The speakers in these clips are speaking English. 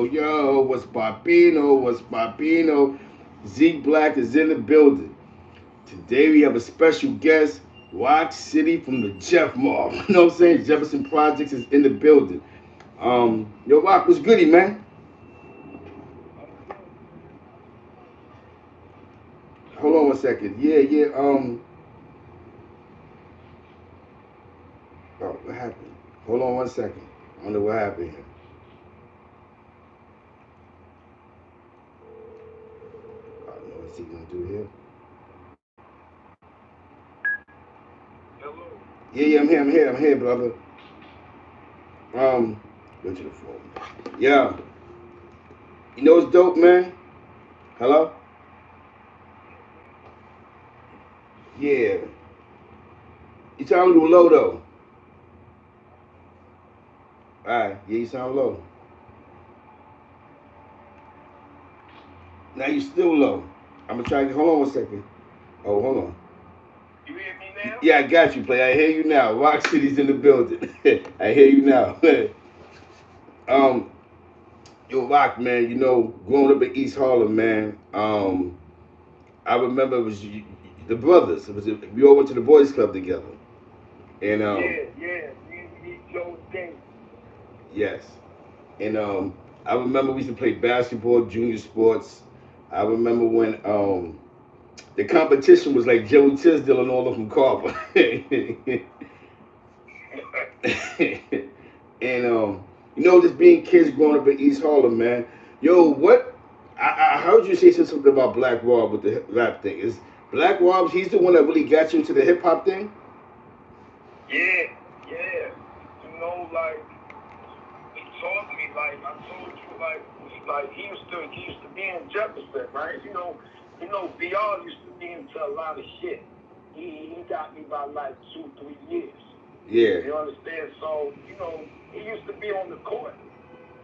Yo, what's Barbino? What's Barbino? Zeke Black is in the building. Today we have a special guest, Roc City from the Jeff Mob. You know what I'm saying? Jefferson Projects is in the building. Yo, Rock, what's goody, man? Hold on one second. Yeah. Oh, what happened? Hold on one second. I don't know what happened here. I don't know what's he gonna do here. Hello. Yeah, I'm here, brother. Um, go to the phone. Yeah, you know what's dope, man? Hello? Yeah. You sound a little low though. Alright, yeah, you sound low. Now you still low. I'm gonna try to hold on one second. Oh, hold on. You hear me now? Yeah, I got you, play. I hear you now. Rock City's in the building. I hear you now. um, yo, Rock, man. You know, growing up in East Harlem, man. I remember it was the brothers. We all went to the boys' club together, and Yeah. Me, Joe Dane. yes, and I remember we used to play basketball, junior sports. I remember when the competition was like Joey Tisdale and all of them Carver. And you know, just being kids growing up in East Harlem, man. Yo, what? I heard you say something about Black Rob with the rap thing. Is Black Rob? He's the one that really got you into the hip hop thing. Yeah, yeah. Like he taught me, like I told you, he used to be in Jefferson, right? BR used to be into a lot of shit. He got me by like 2, 3 years. Yeah. You understand? So, he used to be on the court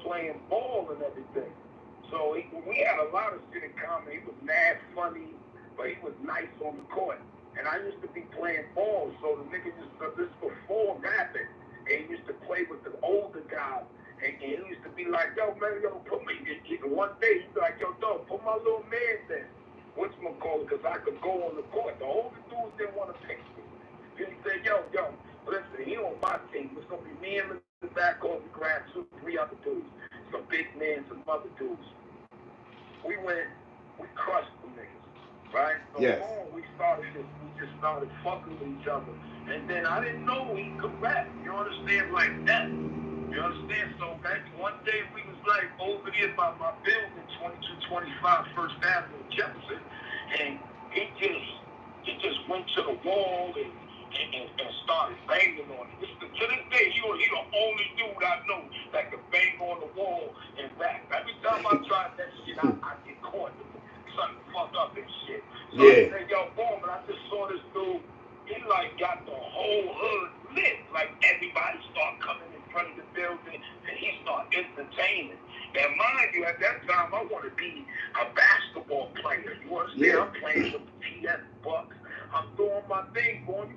playing ball and everything. So we had a lot of shit in common. He was mad funny, but he was nice on the court. And I used to be playing ball, so the nigga this before rapping, and he used to play with the older guys. And he used to be like, yo, man, put me. And one day he'd be like, yo, dog, put my little man there. Whatchamacallit, because I could go on the court. The older dudes didn't want to pick me. Then he said, yo, listen, he on my team. It's going to be me in the back court. We grab 2, 3 other dudes. Some big men, some other dudes. We crushed them niggas, right? So Yes. boom, we just started fucking with each other. And then I didn't know he could rap, you understand, like that. You understand? So back one day we was like over there by my building, 2225 First Avenue, Jefferson, and he just went to the wall and started banging on it. To this day, he the only dude I know that can bang on the wall and rap. Every time I try that shit, I get caught. Something fucked up and shit. So I Yeah. said, yo, boom, and I just saw this dude. He like got the whole hood lit. Like everybody start coming in front of the building and he start entertaining. And mind you, at that time I want to be a basketball player. You understand? Yeah. I'm playing with the TS Bucks. I'm doing my thing, going,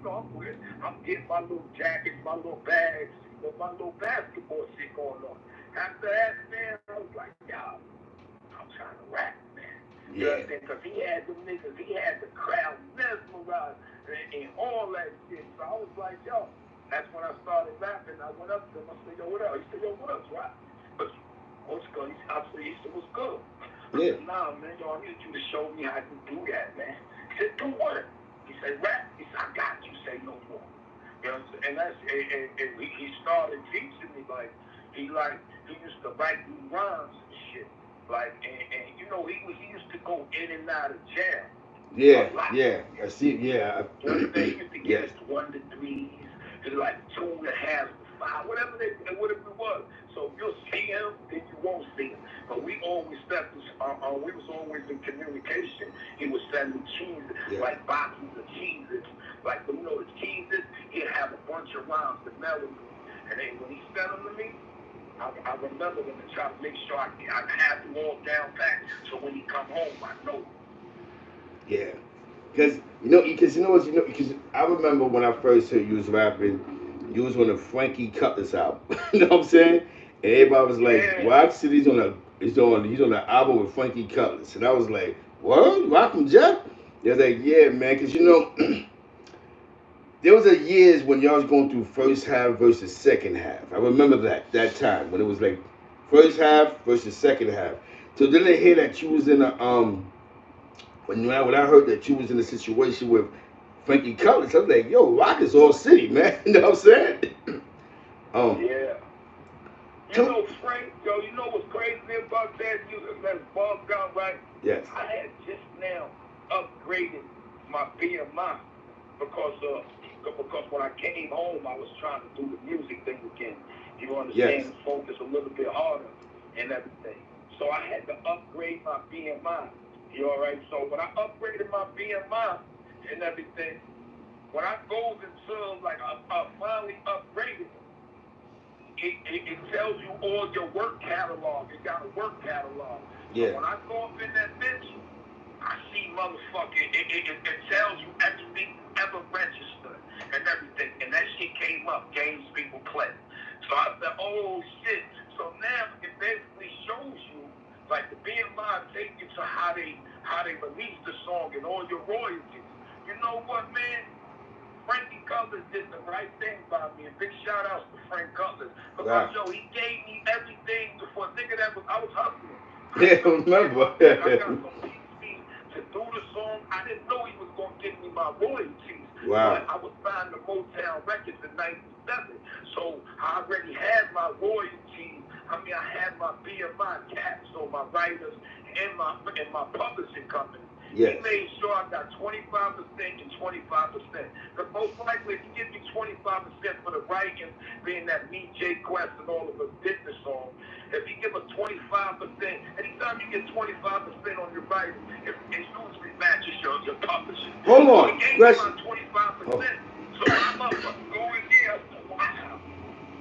I'm getting my little jackets, my little bags, my little basketball shit going on. After that, man, I was like, yo, I'm trying to rap, man. You Yeah. understand? Because he had them niggas, he had the crowd mesmerized and all that shit. So I was like, yo, that's when I started rapping. I went up to him. I said, yo, what up? He said, yo, what up, Rock? But what's good? He said, what's good? I Yeah. said, nah, man, yo, I need you to show me how to do that, man. He said, do what? He said, rap. He said, I got you. Say no more. You know, and he started teaching me he used to write me rhymes and shit. He used to go in and out of jail a Yeah. lot. Yeah. I see. Yeah. You understand? He used to get Yes. his 1 to 3s, and like 2.5 to 5, whatever it was. So you'll see him, then you won't see him. But we always we was always in communication. He was sending cheeses, Yeah. like boxes of cheeses, like the cheeses. He'd have a bunch of rhymes, the melody, and then when he sent them to me. I remember them and try to make sure I have them all down pat. So when he come home, I know. Yeah. Because I remember when I first heard you was rapping, you was on the Frankie Cutlass album. You know what I'm saying? And everybody was like, Yeah. Rock City's on a He's on the album with Frankie Cutlass, and I was like, what? Rock from Jeff? They're like, yeah, man, because you know, there was a years when y'all was going through first half versus second half. I remember that time when it was like first half versus second half. So then they hear that you was in a when I heard that you was in a situation with Frankie Cutlass, I was like, yo, Rock is all city, man. You know what I'm saying? Yeah. You know, Frank, yo, you know what's crazy about that? That's bugged out, right? Yes. I had just now upgraded my BMI because when I came home, I was trying to do the music thing again. You understand? Yes. Focus a little bit harder and everything. So I had to upgrade my BMI. You all right? So when I upgraded my BMI and everything, when I goes into like I finally upgraded, it tells you all your work catalog. It got a work catalog. Yeah. So when I go up in that bitch, I see motherfucking, it tells you everything ever registered and everything. And that shit came up, games people play. So I said, oh shit. So now it basically shows you, like the BMI take you to how they release the song and all your royalties. You know what, man? Frankie Cutlass did the right thing by me, and big shout outs to Frank Cutlass. Because yo, he gave me everything for a nigga that I was hustling. Yeah, I remember. I got some PC to do the song. I didn't know he was gonna give me my royalties. Wow. But I was signed to Motown Records in '97, so I already had my royalties. I mean, I had my BMI cap, so my writers and my publishing company. Yes. He made sure I got 25% and 25%. But most likely, if you give me 25% for the writing, being that me, Jay Quest, and all of us did the song, if you give us 25%, anytime you get 25% on your writing, it usually matches your publishing. Hold on. So he gave me my 25%. Oh. So when I'm up going there, I said, wow.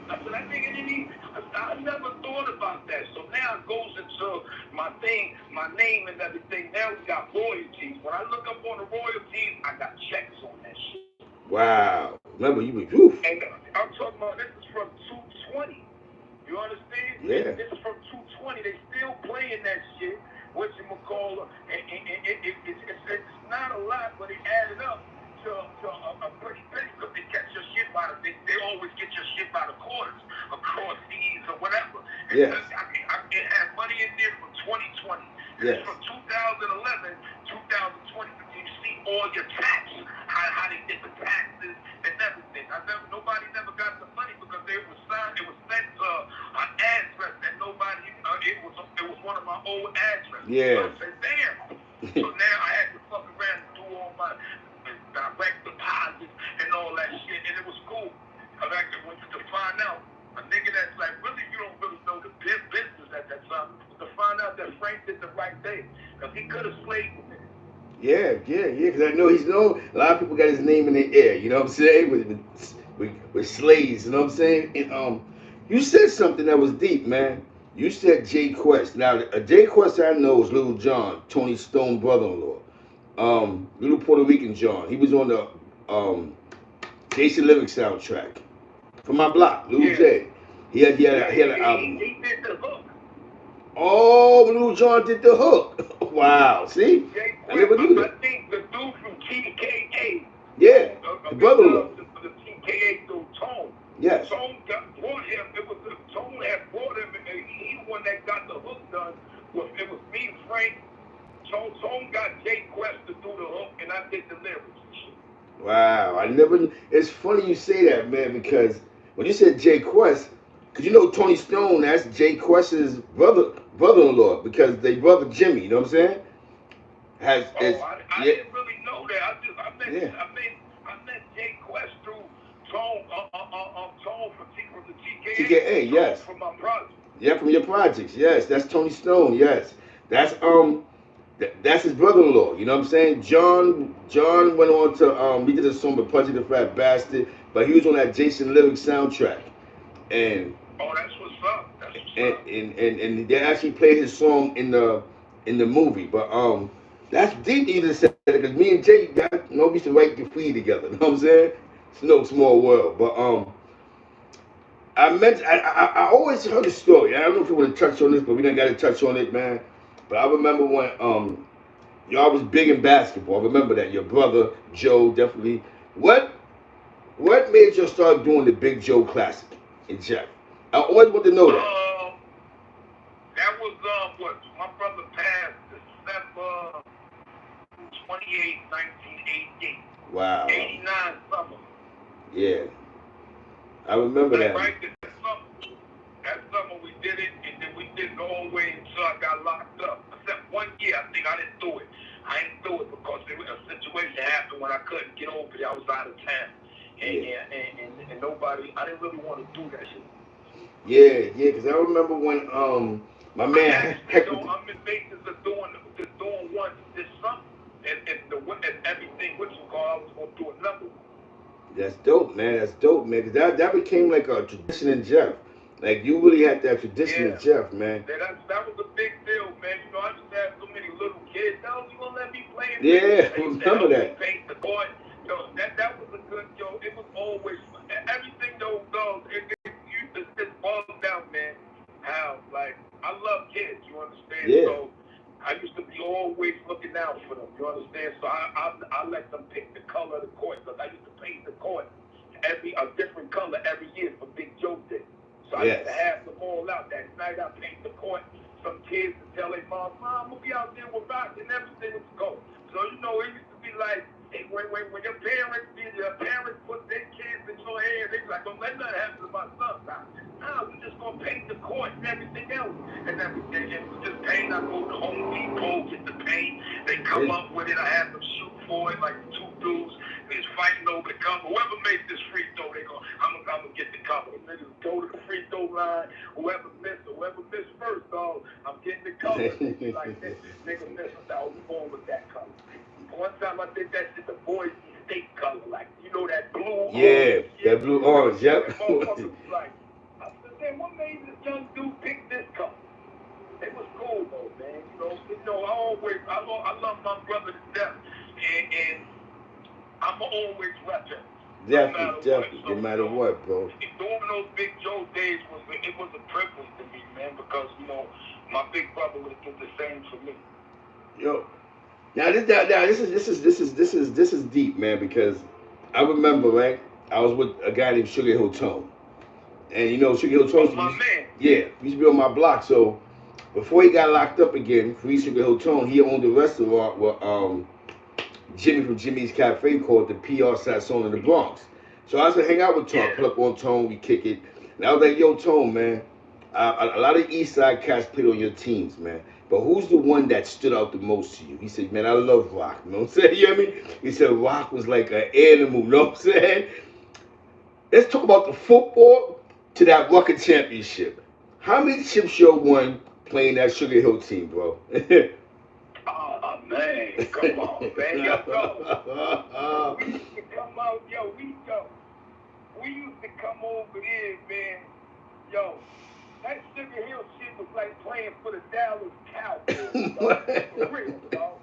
I said, that nigga didn't even, I never thought about that. So now it goes into my thing, my name and everything. Now we got royalties. When I look up on the royalties, I got checks on that shit. Wow. Remember, you was roof. And I'm talking about this is from 220. You understand? Yeah. This is from 220. They still playing that shit. Whatchamacallit. It's not a lot, but it added up to a pretty penny because they catch your shit by the, they always get your shit by the quarters, across fees or whatever. Yes. It had money in there from 2020. Yes. It's from 2011, 2020. You see all your taxes, how they did the taxes and everything. Nobody never got the money because it was sent to an address that nobody, it was one of my old addresses. Yeah. So I said, damn. So now I had to fuck around and do all my direct deposits and all that shit, and it was cool. I went to find out a nigga that's like, really, you don't really know the business at that time, to find out that Frank did the right thing, because he could have slayed with it. Yeah, because I know he's known. A lot of people got his name in the air. You know what I'm saying? With slaves. You know what I'm saying? And you said something that was deep, man. You said Jay Quest. Now, a Jay Quest I know is Little John, Tony Stone brother-in-law. Little Puerto Rican John. He was on the Jason Lyric soundtrack from my block, Little J. He had an album. He did the hook. Oh, Little John did the hook. Wow, see? I never knew that. I think the dude from TKA. Yeah, the brother-in-law. The TKA through Tone. Yes. Tone brought him. It was Tone had brought him, and he the one that got the hook done. It was me, Frank. Tone got Jay Quest to do the hook, and I did the lyrics and shit. Wow, I never. It's funny you say that, man, because when you said Jay Quest, because you know Tony Stone, that's Jay Quest's brother-in-law, because they brother Jimmy. You know what I'm saying? I didn't really know that. I met Jay Quest through Tone from the TKA. TKA, yes. From my project. Yeah, from your projects. Yes, that's Tony Stone. Yes, that's his brother-in-law. You know what I'm saying? John went on to he did a song with Pudgy the Fat Bastard, but he was on that Jason Lyric soundtrack. And that's what's up. And they actually played his song in the movie. But that's deep you just said, because me and Jay we used to write the free together. You know what I'm saying? It's no small world. But I always heard the story. I don't know if you want to touch on this, but we didn't got to touch on it, man. But I remember when y'all was big in basketball. I remember that your brother Joe definitely. What what made you start doing the Big Joe Classic in Jeff? I always want to know that. That was what my brother passed December 28, 1988. Wow. 89 summer. Yeah, I remember Like that. right that summer we did it, and then we did it the whole way until I got locked up. Except 1 year, I think I didn't do it. I didn't do it because a situation happened when I couldn't get over it. I was out of town, and nobody. I didn't really want to do that shit. Yeah, yeah, because I remember when my I'm man actually Heck. though I'm in basis of doing one this summer, and everything what you call I was gonna do another one. That's dope, man. That's dope, man. 'Cause that became like a tradition in Jeff. Like you really had that tradition in Yeah. Jeff, man. That was a big deal, man. You know, I just had so many little kids. Oh, you gonna let me play in this? Yeah, They used to remember help me that. paint the court. Yo, that was a good yo. It was always everything though. It boils down, man. How like I love kids. You understand? Yeah, So I used to be always looking out for them. You understand? So I let them pick the color of the court because I used to paint the court a different color every year for Big Joe Day. So I used yes. to have them all out. That night I paint the court. Some kids would tell their mom, I'm going to be out there with Rock and everything was go. So, you know, it used to be like, hey, when your parents put their kids in your hands, they be like, don't let nothing happen to my son. Nah, we just going to paint the court and everything else. And everything. And we just paint. I go to Home Depot, get the paint. They come Yeah. up with it. I have them shoot for it, like the two dudes. He's fighting over the cover. Whoever makes this free throw, I'm gonna get the cover. The niggas go to the free throw line. Whoever missed first, dog, I'm getting the cover. They be like, nigga missed. I said, oh, we going with that color. One time I did that shit, the Boise State color, like you know that blue Yeah, orange shit. that blue orange. Yep. And motherfuckers was like, I said, man, what made this young dude pick this color? It was cool though, man. I love my brother to death, and I'm always repping, no Definitely, matter what. definitely. No So, matter what, bro. doing those Big Joe days was a privilege to me, man, because my big brother would do the same for me. Yo, now this is deep, man, because I remember, right? I was with a guy named Sugarhill Tone, and Sugarhill Oh, Tone, my man. yeah, he used to be on my block. So before he got locked up again, for Sugarhill Tone, he owned a restaurant with Jimmy from Jimmy's Cafe called the PR Sasson in the Bronx. So I used to hang out with Tone, pull up on Tone, we kick it. And I was like, yo, Tone, man, a lot of East Side cats played on your teams, man. But who's the one that stood out the most to you? He said, man, I love Rock. You know what I'm saying? You know what I mean? He said, Rock was like an animal. You know what I'm saying? Let's talk about the football to that Rucker championship. How many chips you won playing that Sugar Hill team, bro? Oh, man. Come on, man. Yo, go. We used to come out, we used to come over there, man. Yo, that Sugar Hill shit was like playing for the Dallas Cowboys, dog. For real, dog.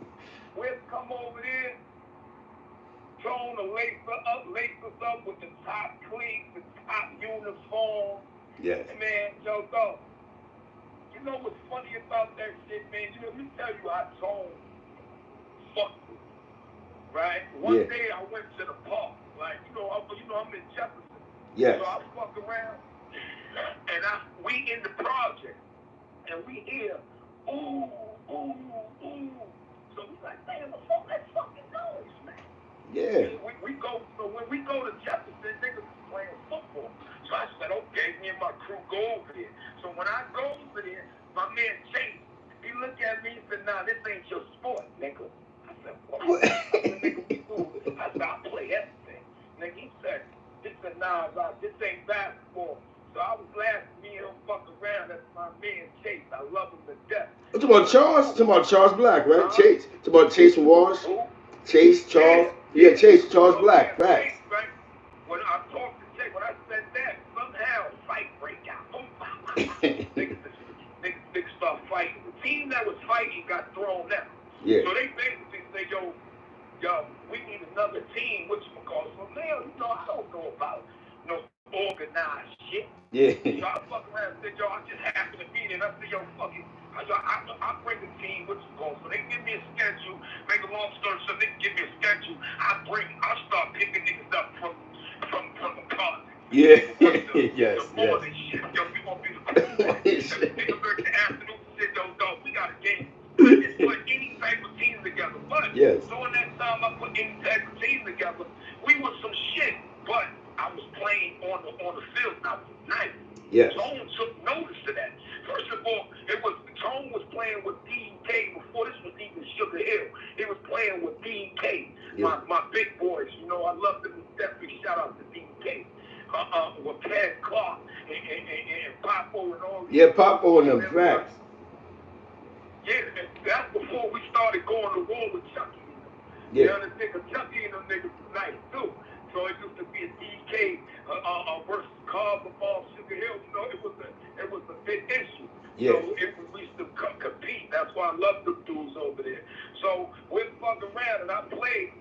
We'd come over there, Tone to lace us up with the top cleats, the top uniform. Yes. Man, yo, dog. You know what's funny about that shit, man? Let me tell you how Tone fucked with me, right? One day I went to the park, like, I'm in Jefferson. Yes. So I fuck around, and we in the project, and we hear, ooh, ooh, ooh. So we like, man, that's fucking noise, man. Yeah. We go, so when we go to Jefferson, niggas is playing football. So I said, okay, me and my crew go over there. So when I go over there, my man Chase, he looked at me and said, nah, this ain't your sport, nigga. I said, what? I said, nigga, we do. I said, I play everything. Nigga, he said, nah, Rock, this ain't basketball. So I was laughing, me and him fuck around. That's my man Chase. I love him to death. I'm talking about Charles. Talking about Charles Black, right? Huh? Chase. Talking about Chase from Walsh. Who? Chase, Charles. Yeah, Chase, Charles Black. Yeah, Facts. Chase, right? When I talked to Chase, when I said that, somehow a fight break out. Niggas start fighting. The team that was fighting got thrown out. Yeah. So they basically say, yo, we need another team, which because so now, I don't know about organized shit. Yeah. So I fuck around and said, yo, I just happen to be there. And I said, yo, fuck it. I bring a team, what you call. So they give me a schedule. Make a long story short, they give me a schedule. I start picking niggas up from the cars. Yeah. The Yes. morning shit. Yo, we gonna be the crew. Niggas work the afternoon shit, yo, dog, we got a game. I just put any type of team together. But Yes. during that time I put any type of team together, we was some shit. But I was playing on the field and I was nice. Yes. Tone took notice of that. First of all, Tone was playing with DK before this was even Sugarhill. He was playing with DK, my big boys. You know, I love them to death. Big shout out to DK. With Pat Clark and Popo and all. Yeah, Popo and them facts. Yeah, that's before we started going to war with Chucky. Yeah. You know, the nigga Chucky and them niggas was nice too. So it used to be a DK versus Carver Ball Sugarhill. You know, it was a big issue. Yeah. So we used to compete. That's why I love them dudes over there. So we'd fuck around and I played.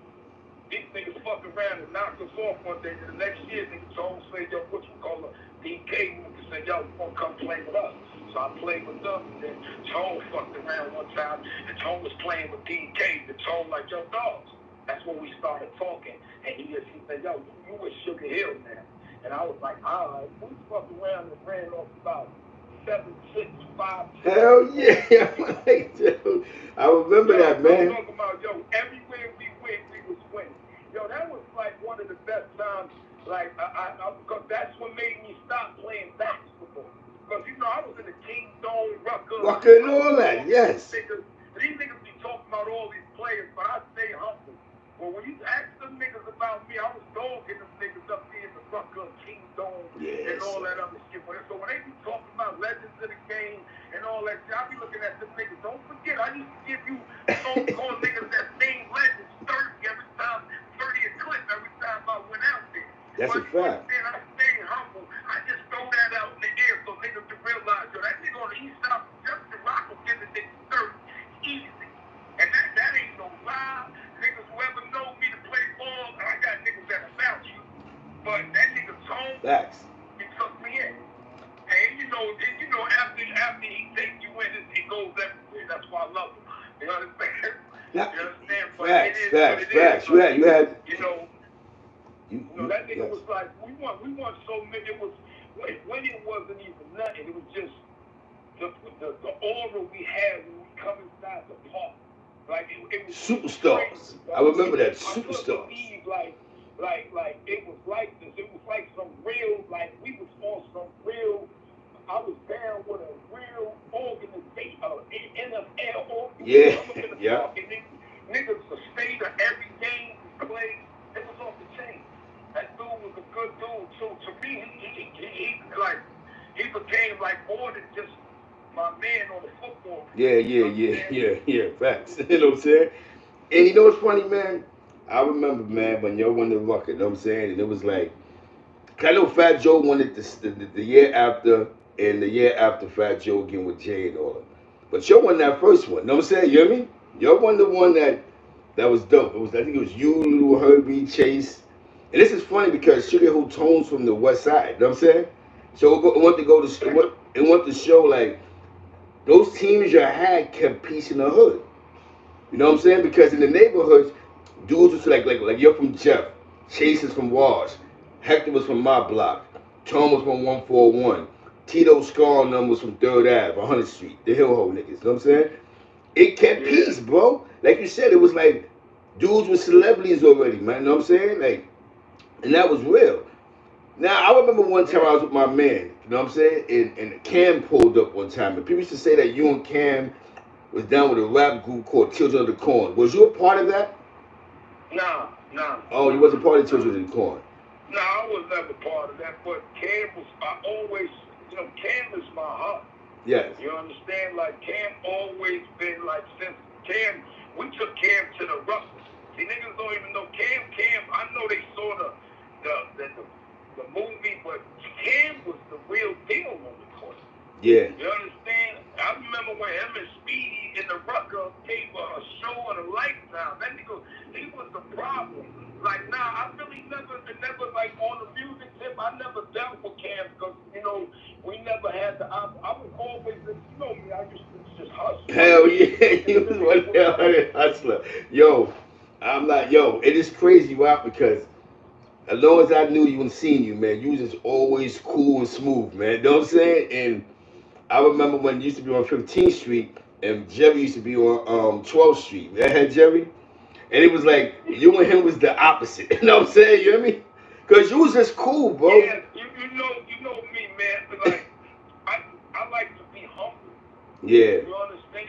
These niggas fuck around and knocked us off one day. And the next year, niggas told say, yo, what you call a DK? Niggas said, yo, you wanna come play with us? So I played with them. And then Tone fucked around one time. And Tone was playing with DK. And Tone like, yo, dogs. That's when we started talking. And he said, yo, you with Sugarhill now. And I was like, all right. We fucked around and ran off about 7, 6, 5, 10. Hell yeah. Dude, I remember that, man. I'm talking about, yo, everywhere we went, we was winning. Yo, that was like one of the best times, like, because that's what made me stop playing basketball. Because, you know, I was in the Kingdom, Rucker and all that, yes. These niggas be talking about all these players, but I stay humble. Well, when you ask them niggas about me, I was dogging them niggas up there in the Rucker, Kingdom, and all that other shit. So when they be talking about legends of the game and all that shit, I be looking at them niggas. Don't forget, I used to give you so-called niggas that name legends 30 every time, 30 a clip every time I went out there. That's a fact. I stay humble. I just throw that out in the air so niggas can realize, yo, that nigga on the east side, Justin Rock will give the niggas 30 easy. And that ain't no lie. Niggas who ever know me to play ball, I got niggas that about you. But that nigga Tone, facts. He took me in. And you know, after he takes you in, it goes everywhere. That's why I love him. You understand? Yeah. You understand? But Facts. You had that nigga was like, we won so many. It was when it wasn't even nothing. It was just the aura we had when we come inside the park. Like it was superstars. Crazy, I remember that, I superstars. Believe, like it was like this. It was like some real, like we was on some real. I was down with a real organization, NFL organization. Yeah. And niggas sustained every game we played. It was off the chain. That dude was a good dude too. To me, he became like more than just my man on the football. Yeah. Facts. You know what I'm saying? And you know what's funny, man? I remember, man, when y'all won the Rucker, you know what I'm saying? And it was like, I know Fat Joe won it the year after, and the year after Fat Joe again with Jay and all that. But y'all won that first one, you know what I'm saying? You hear me? Y'all won the one that was dope. I think it was you, Little Herbie, Chase. And this is funny because Sugarhill Tones from the West Side, you know what I'm saying? So it want to show like those teams you had kept peace in the hood. You know what I'm saying? Because in the neighborhoods, dudes was like you're from Jeff, Chase is from Wash, Hector was from my block, Tom was from 141, Tito Scar and them was from 3rd Ave, 100th Street, the Hill Ho niggas. You know what I'm saying? It kept peace, bro. Like you said, it was like dudes were celebrities already, man. You know what I'm saying? Like, and that was real. Now I remember one time I was with my man. You know what I'm saying? And Cam pulled up one time, and people used to say that you and Cam was down with a rap group called Children of the Corn. Was you a part of that? Nah. Oh, you wasn't part of Children of the Corn? No, I was never part of that, but Cam was, Cam is my heart. Yes. You understand? Like, Cam always been, like, since Cam, we took Cam to the Rucker. See, niggas don't even know Cam, I know they saw the movie, but Cam was the real deal on the court. Yeah. You understand? I remember when him and Speedy in the Rucker gave a show on a Lifetime. That nigga, he was the problem. Like, I really never like on the music tip, I never dealt Hell yeah, you was one hell of a hustler. Yo, I'm not, yo, it is crazy, right? Because as long as I knew you and seen you, man, you was just always cool and smooth, man. You know what I'm saying? And I remember when you used to be on 15th Street and Jerry used to be on 12th Street. That had Jerry? And it was like you and him was the opposite. You know what I'm saying? You know what I mean? Because you was just cool, bro. Yeah, you know me, man. Like I like to be humble. Yeah, You understand?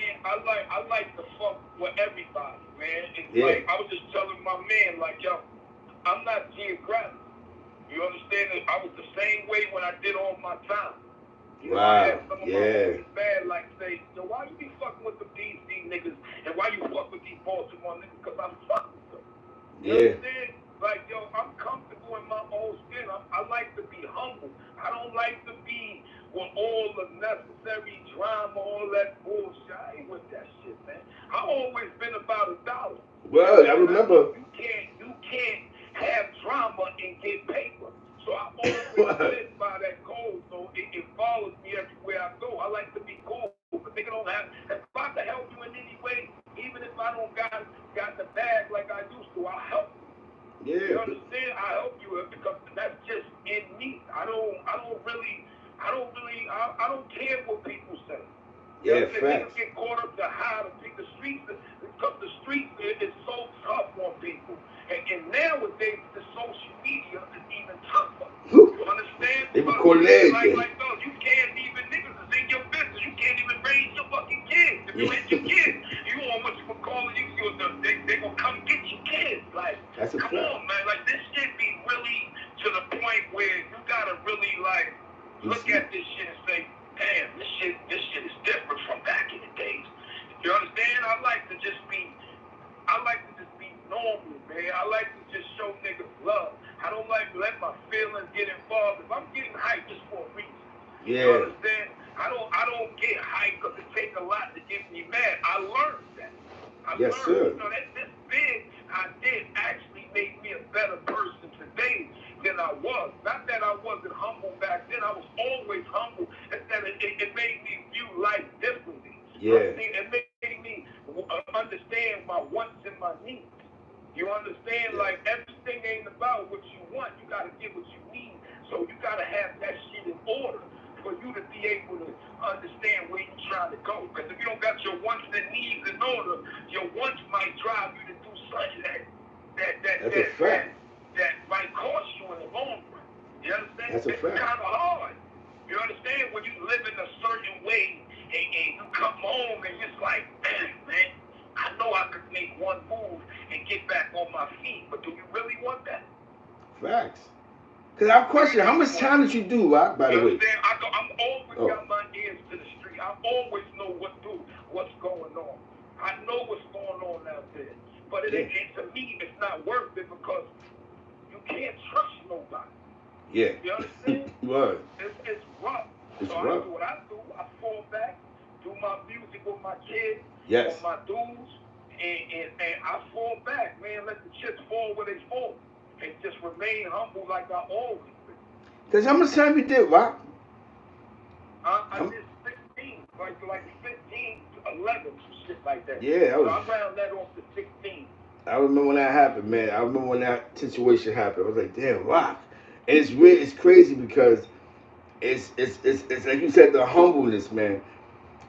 I like to fuck with everybody, man. It's yeah. like I was just telling my man, like, yo, I'm not geographic. You understand? I was the same way when I did all my time. You know, I Wow. had some of my Yeah, homies bad, like say, yo, why you be fucking with the DC niggas and why you fuck with these Baltimore niggas? Because I'm fucking with them. You yeah. understand? Like, yo, I'm comfortable in my own skin. I like to be humble. I don't like to be with all the necessary drama, all that bullshit. I ain't with that shit, man. I always been about $1. You Well, I understand? I know remember. you can't have drama and get paper. So I always live by that code. So it follows me everywhere I go. I like to be cool. But nigga don't have. If I can help you in any way, even if I don't got the bag like I used to, I'll help you. You Yeah, understand? I help you because that's just in me. I don't care what people say. You yeah, understand? Niggas facts. get caught up to how to pick the streets because the streets is so tough on people. And nowadays the social media is even tougher. Whew. You understand? They Because recording everything. like no, you can't even niggas is in your business. You can't even raise your fucking kids. If you hit your kids, you on what you call it, they gonna come get your kids. Like, That's a come fact. on, man. Like this shit be really to the point where you gotta really like look You at this shit and say, damn, this shit is different from back in the days. You understand? I like to just be normal, man. I like to just show niggas love. I don't like to let my feelings get involved. If I'm getting hyped, it's for a reason. You yeah. understand? I don't get hyped because it takes a lot to get me mad. I learned that. I Yes, learned, sir. that this big I did actually make me a better person today than I was. Not that I wasn't humble back then. I was always humble. It's that it made me view life differently. Yeah. It made me understand my wants and my needs. You understand? Yeah. Like everything ain't about what you want. You gotta get what you need. So you gotta have that shit in order for you to be able to understand where you're trying to go. Because if you don't got your wants and needs in order, your wants might drive you to do something that that That's a that that fact. that might cost you in the long run. You understand? That's a It's fact. kind of hard. You understand when you live in a certain way and you come home and it's like, man, I know I could make one move and get back on my feet, but do you really want that? Facts. Cause I have a Do you question. How really much want time that? did you do, Rock? By You the way. understand? I'm always Oh. got my ears to the street. I always know what's going on. I know what's going on out there. But Yeah. to me, it's not worth it because you can't trust nobody. Yeah. You understand? Word. It's rough. It's So I rough. do what I do. I fall back, do my music with my kids, Yes. on my dudes, and I fall back, man. Let the chips fall where they fall. And just remain humble like I always been. Cause how much time you did, Rock? I did 16, like 15 to 11, some shit like that. Yeah, that So was. I round that off to 16. I remember when that happened, man. I remember when that situation happened. I was like, damn, Rock. And it's weird. It's crazy because it's like you said, the humbleness, man.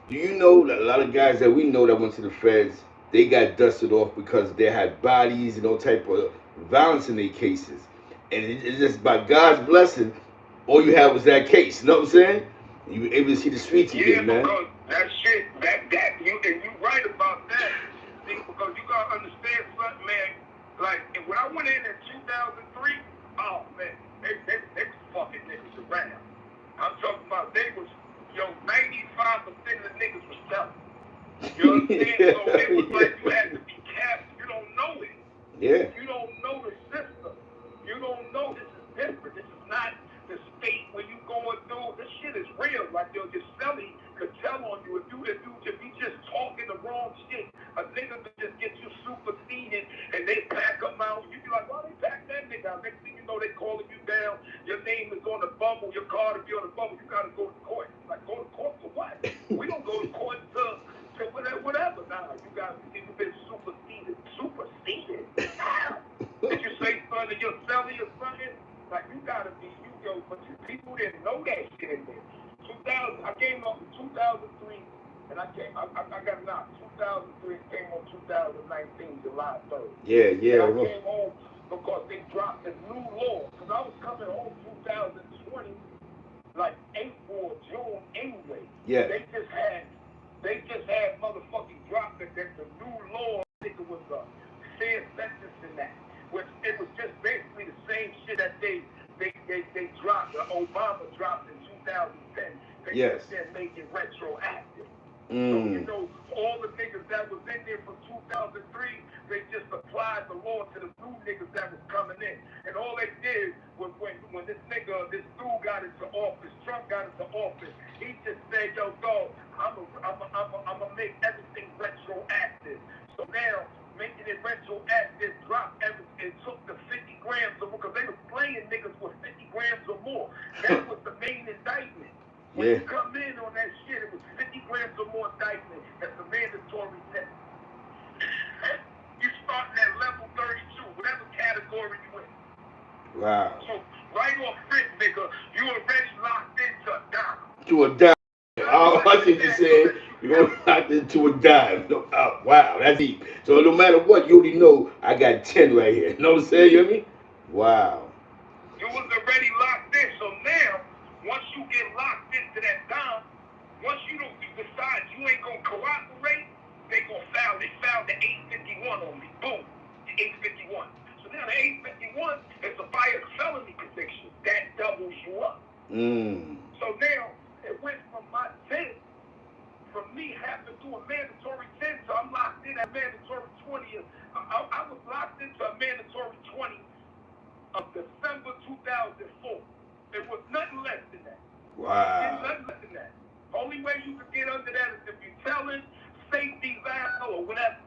Do you know that a lot of guys that we know that went to the feds, they got dusted off because they had bodies and all type of violence in their cases, and it's just by God's blessing, all you had was that case. You know what I'm saying? You were able to see the streets Yeah, again, man. because that shit, you right about that. See, because you gotta understand something, man. Like, when I went in 2003, oh man, they was fucking niggas around. I'm talking about they was, 95% of the niggas was selling. You understand? So it was like you had to be careful. You don't know it. Yeah, You don't know the system. You don't know this is different. This is not the state where you going through. This shit is real. Like your Selly could tell on you if you just talking the wrong shit. A nigga could just get you superseded and they pack them out. You be like, why they pack that nigga out? Next thing you know, they calling you down. Your name is on the bubble. Your card will be on the bubble. You gotta go to court. Like, go to court for what? We don't go to court to whatever whatever. Nah, you've been superseded. Superseded? How? Did you say something to your celly or something? Like, you gotta be, but people didn't know that shit in there. I came up in 2003, and I got knocked 2003, came on 2019, July 3rd. Yeah. And I came home because they dropped a new law. Because I was coming home 2020, like April or June anyway. Yeah. They just had motherfucking dropped that the new law, I think it was a fair sentence in that. Which it was just basically the same shit that they dropped, Obama dropped in 2010. They just said make it retroactive. So, all the niggas that was in there from 2003, they just applied the law to the new niggas that was coming in. And all they did was when this dude got into office, Trump got into office, he just said, yo, dog, I'm gonna make everything retroactive. So now, making it retroactive dropped everything. It took the 50 grams or more, because they were playing niggas with 50 grams or more. That was the main indictment. When you come in on that shit, it was 50 grams or more indictment. That's a mandatory sentence. You starting at level 32, whatever category you in. Wow. So right off rip, nigga, you already locked into a dime. To a dime. Oh, I see what you're saying. You're gonna lock into a dime. No, oh, wow, that's deep. So no matter what, you already know I got 10 right here. You know what I'm saying? You hear me? Wow. You was already locked in. So now, once you get locked into that dime, once you decide you ain't gonna cooperate, they filed the 851 on me. Boom. The 851. So now the 851 is a violent felony conviction. That doubles you up. So now it went from my 10, from me having to do a mandatory 10, so I'm locked in at mandatory 20. I was locked into a mandatory 20 of December 2004. It was nothing less than that. Wow. Nothing less than that. Only way you could get under that is if you're telling safety valve or whatever.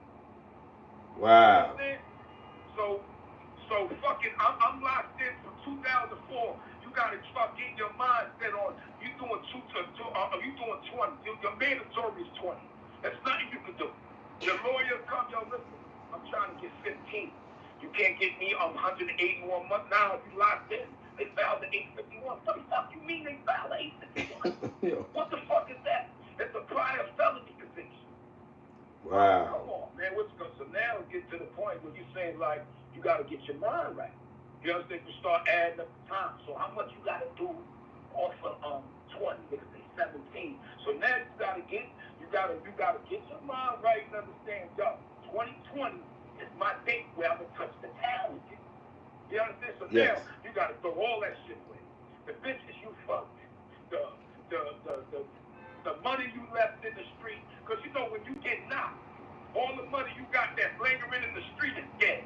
Wow. You know so fucking, I'm locked in from 2004. You gotta start getting your mindset on. You doing you doing 20. Your mandatory is 20. There's nothing you can do. Your lawyer come, yo, listen, I'm trying to get 15. You can't get me 181 months now. You locked in. They filed the 851. What the fuck you mean they filed the 851? What the fuck is that? It's a prior felony conviction. Wow. Come on, man. What's good? So now it gets to the point where you're saying, like, you got to get your mind right. You understand? You start adding up the time. So how much you got to do off of 20? Niggas say 17. So now you got to get your mind right and understand, yo, 2020 is my date where I'm gonna touch the town again. You understand? So now you got to throw all that shit away. The bitches you fucked, the money you left in the street. Because you know when you get knocked, all the money you got that's lingering in the street is dead.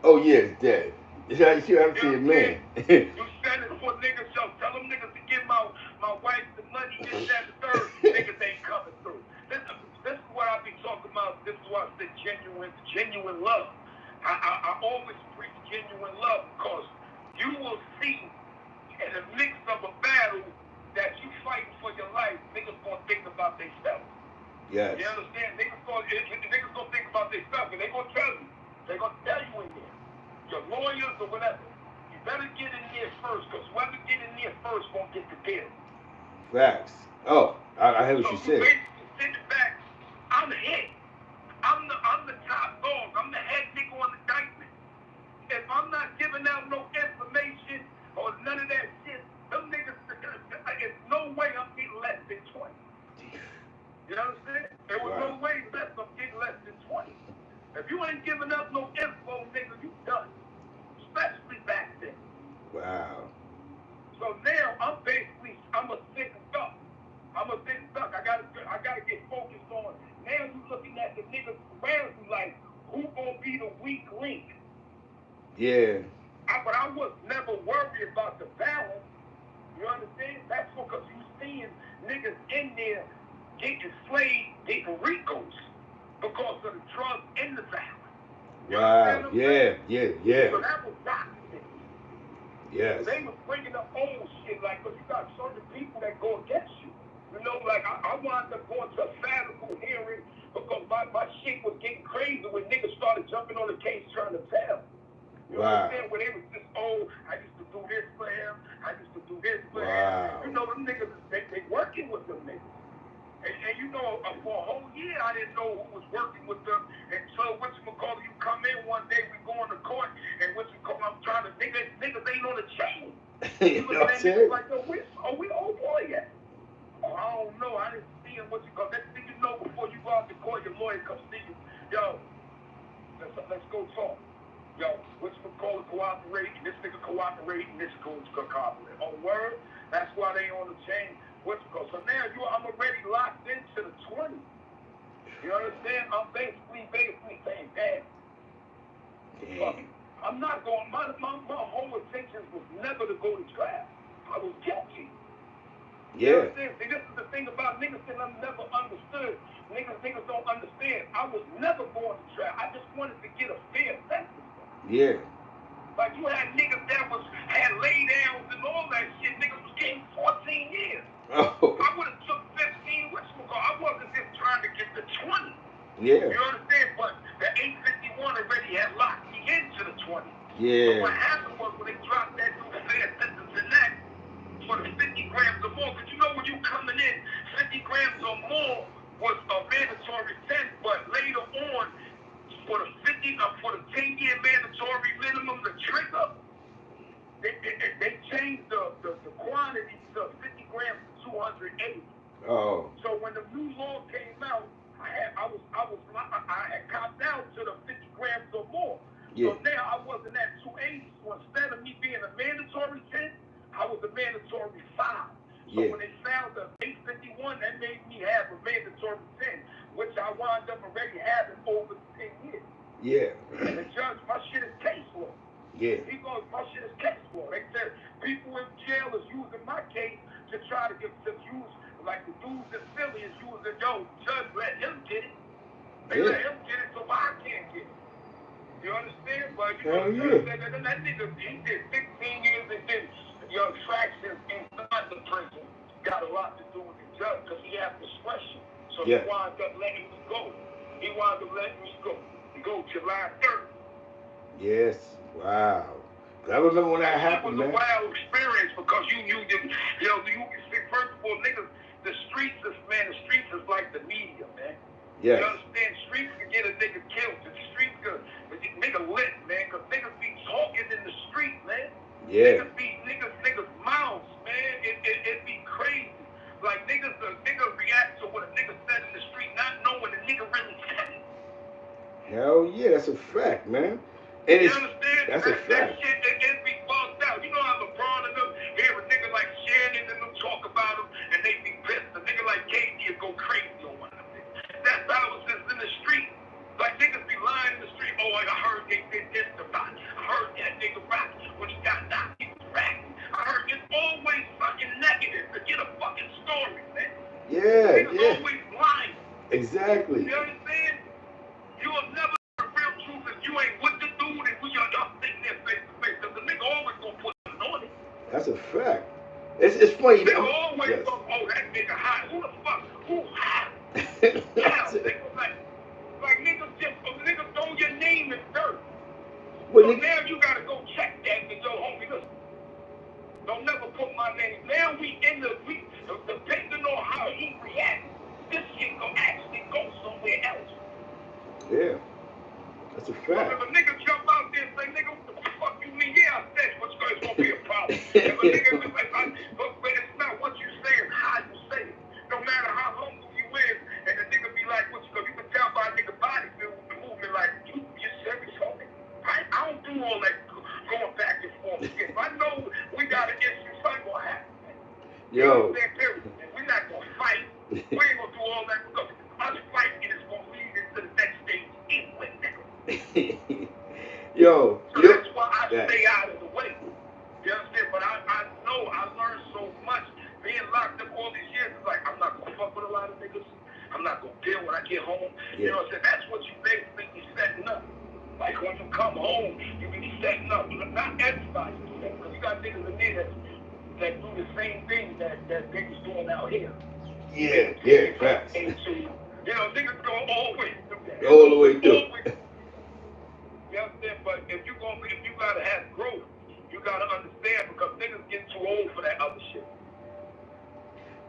Oh yeah, it's dead. You have to see it, man. You send it for niggas, yo, tell them niggas to give my wife the money, this, that, the third. Niggas ain't coming through. This is what I be talking about. This is why I say genuine love. I always preach genuine love because you will see in the mix of a battle that you fighting for your life, niggas gonna think about themselves. Yes. You understand? Niggas gonna think about themselves, and they gonna tell you. They gonna tell you in there. Your lawyers or whatever. You better get in there first, because whoever get in there first won't get the deal. Facts. Oh, I heard what you said. So basically sitting back, I'm the head. I'm the top dog. I'm the head nigga on the indictment. If I'm not giving out no information or none of that shit, them niggas, there's no way I'm getting less than 20. You understand? There was no way I'm getting less than 20. If you ain't giving up no info, nigga, you done. Especially back then. Wow. So now I'm a sick duck. I gotta get focused on. Now you looking at the niggas around you like, who gonna be the weak link? Yeah. But I was never worried about the balance. You understand? That's because you seeing niggas in there getting slayed, getting Ricos because of the drugs in the balance. Wow. Yeah. So that was rock. Yes. So they was bringing up old shit, like, because you got certain people that go against you. You know, like, I wound up going to a federal hearing because my shit was getting crazy when niggas started jumping on the case trying to tell. You understand? When they was just, oh, I used to do this for him. I used to do this for him. You know, them niggas, they working with them niggas. And you know, for a whole year, I didn't know who was working with them. And so, whatchamacallit, you come in one day, we go on the court, and I'm trying to, niggas ain't on the chain. You looking at niggas like, yo, we old boy yet? Oh, I don't know. I didn't see him. Next thing you know, before you go out to court, your lawyer comes see you. Yo, let's go talk. Yo, whatchamacallit cooperating? This nigga cooperating. This goes cooperating. Oh, word? That's why they on the chain. So now I'm already locked into the 20. You understand? I'm basically saying, damn. I'm not going. My whole intention was never to go to trial. I was guilty. Yeah. You understand? See, this is the thing about niggas that I've never understood. Niggas don't understand. I was never going to trial. I just wanted to get a fair sentence. Yeah. Like you had niggas that had laydowns and all that shit. Niggas was getting 14 years. Oh. I would have took 15. I wasn't just trying to get the 20. Yeah. You understand? But the 851 already had locked me into the 20. Yeah. So what happened was when they dropped that new fair sentence in that for the 50 grams or more, because you know when you coming in, 50 grams or more was a mandatory 10, but later on, for the 10-year mandatory minimum, the trigger, they changed the quantity to 50 grams to 280. Oh. So when the new law came out, I had copped out to the 50 grams or more. Yeah. So now I wasn't at 280. So instead of me being a mandatory 10, I was a mandatory 5. So when they found the 851, that made me have a mandatory 10, which I wound up already having over 10 years. Yeah. And the judge, my shit is case law. Yeah. He goes, my shit is case law. They said people in jail is using my case to try to use, like the dudes in Philly is using, yo, judge, let him get it. They let him get it, so why I can't get it? You understand? But you know, judge, that nigga, he did 16 years and then your infractions inside the prison got a lot to do with the judge because he had discretion. So he wound up letting me go. He wound up letting me go. July 3rd. Yes. Wow. I remember when that happened, man. It was a wild experience because you can see, first of all, niggas, the streets is like the media, man. Yes. You understand? Streets can get a nigga killed. The streets can nigga lit, man, because niggas be talking in the street, man. Yeah. Niggas mouths, man. It be crazy. Like niggas react to what a nigga said in the street, not knowing the nigga really said it. Hell yeah, that's a fact, man. And you understand? That's a fact. That shit, it be bugged out. You know how LeBron and them hear a nigga like Shannon and them talk about him, and they be pissed. A nigga like KD will go crazy on one of them niggas. That's how it's just in the street. Like niggas be lying in the street. Oh, I heard they did this about it. I heard that nigga rap when he got knocked. He was rapping. I heard it's always fucking negative to get a fucking story, man. Yeah, niggas always lying. Exactly. You understand? You'll never know the real truth if you ain't with the dude and we y'all sitting there face to face. Because the nigga always gonna put it on it. That's a fact. It's funny. Nigga always gonna, oh, that nigga high. Who the fuck? Who high? Hell, nigga. Like niggas throw your name in dirt. So now you gotta go check that and go, homie, listen. Don't never put my name. Now depending on how he reacts, this shit gonna actually go somewhere else. Yeah, that's a fact. But if a nigga jump out there and say, nigga, what the fuck you mean? Yeah, I said what's going to be a problem. If a nigga but it's not what you say, it's how you say it. No matter how humble you is, and the nigga be like, what you can tell by a nigga body movement, like, you serious, homie? I don't do all that going back and forth. If I know we got an issue, something gonna happen. Yo. We're not gonna fight. We ain't gonna do all that because us fighting is gonna lead into the next stage anyway, nigga. Yo. So that's why I stay out of the way. You understand? But I know I learned so much being locked up all these years. It's like I'm not gonna fuck with a lot of niggas. I'm not gonna deal when I get home. Yeah. You know what I'm saying? That's what you basically be setting up. Like when you come home, you be setting up. Not everybody do that because you got niggas in there that do the same thing that niggas doing out here. Yeah, facts. You know, niggas gonna always do that. All the way through. You know what I'm saying? But if you gotta have growth, you gotta understand because niggas get too old for that other shit.